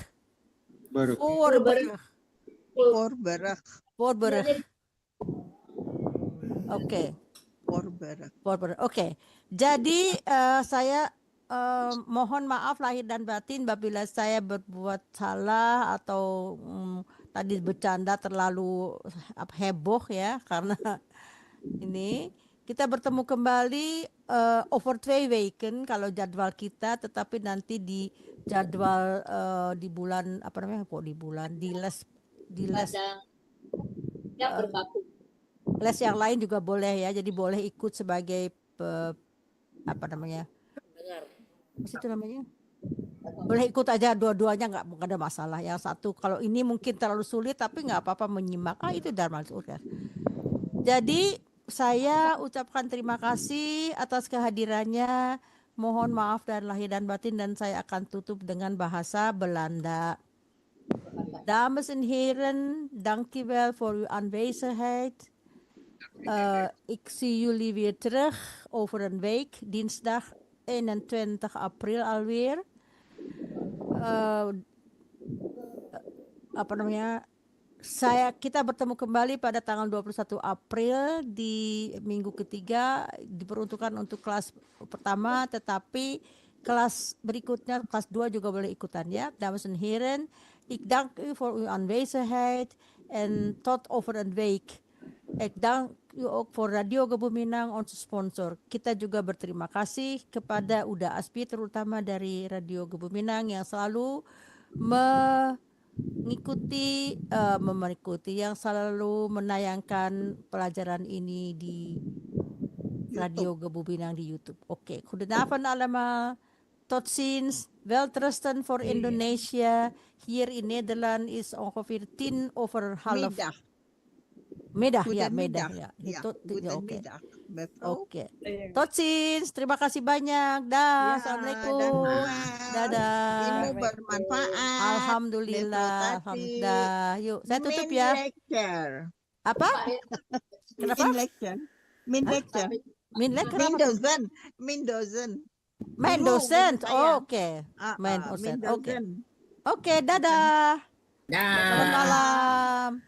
Voorburg. Oke. Voorburg. Oke. Jadi saya mohon maaf lahir dan batin apabila saya berbuat salah atau tadi bercanda terlalu heboh ya karena ini kita bertemu kembali over 2 weken kalau jadwal kita, tetapi nanti di jadwal di bulan apa namanya kok di les les yang lain juga boleh ya, jadi boleh ikut sebagai apa namanya itu namanya, boleh ikut aja dua-duanya, nggak ada masalah. Yang satu kalau ini mungkin terlalu sulit tapi nggak apa-apa menyimak, itu Dharma Urkes. Jadi saya ucapkan terima kasih atas kehadirannya, mohon maaf dan lahir dan batin, dan saya akan tutup dengan bahasa Belanda. Dames en heren, dankjewel voor uw aanwezigheid. Ik zie jullie weer terug over een week, dinsdag 21 April alweer. Apa namanya? Kita bertemu kembali pada tanggal 21 April di minggu ketiga, diperuntukkan untuk kelas pertama, tetapi kelas berikutnya kelas 2 juga boleh ikutan ya. Dames en heren, ik dank u voor uw aanwezigheid en tot over een week. Ik dank u ook voor Radio Gebuminang, onze sponsor. Kita juga berterima kasih kepada Uda Aspi, terutama dari Radio Gebuminang yang selalu mengikuti yang selalu menayangkan pelajaran ini di Radio Gebuminang di YouTube. Oké, goedenavond allemaal. Tot ziens. Welterusten voor Indonesia. Hier in Nederland is ongeveer 10 over half. Middag, ya, middag. Ya. Oke. Oke. Tot ziens. Terima kasih banyak. Dah. Assalamualaikum. Dadah. Ilmu bermanfaat. Alhamdulillah. Alhamdulillah. Yuk, saya tutup ya. Apa? Kenapa? Min lecture. Main dosen. Oke. Main dosen. Oke. Oke, dadah. Selamat malam.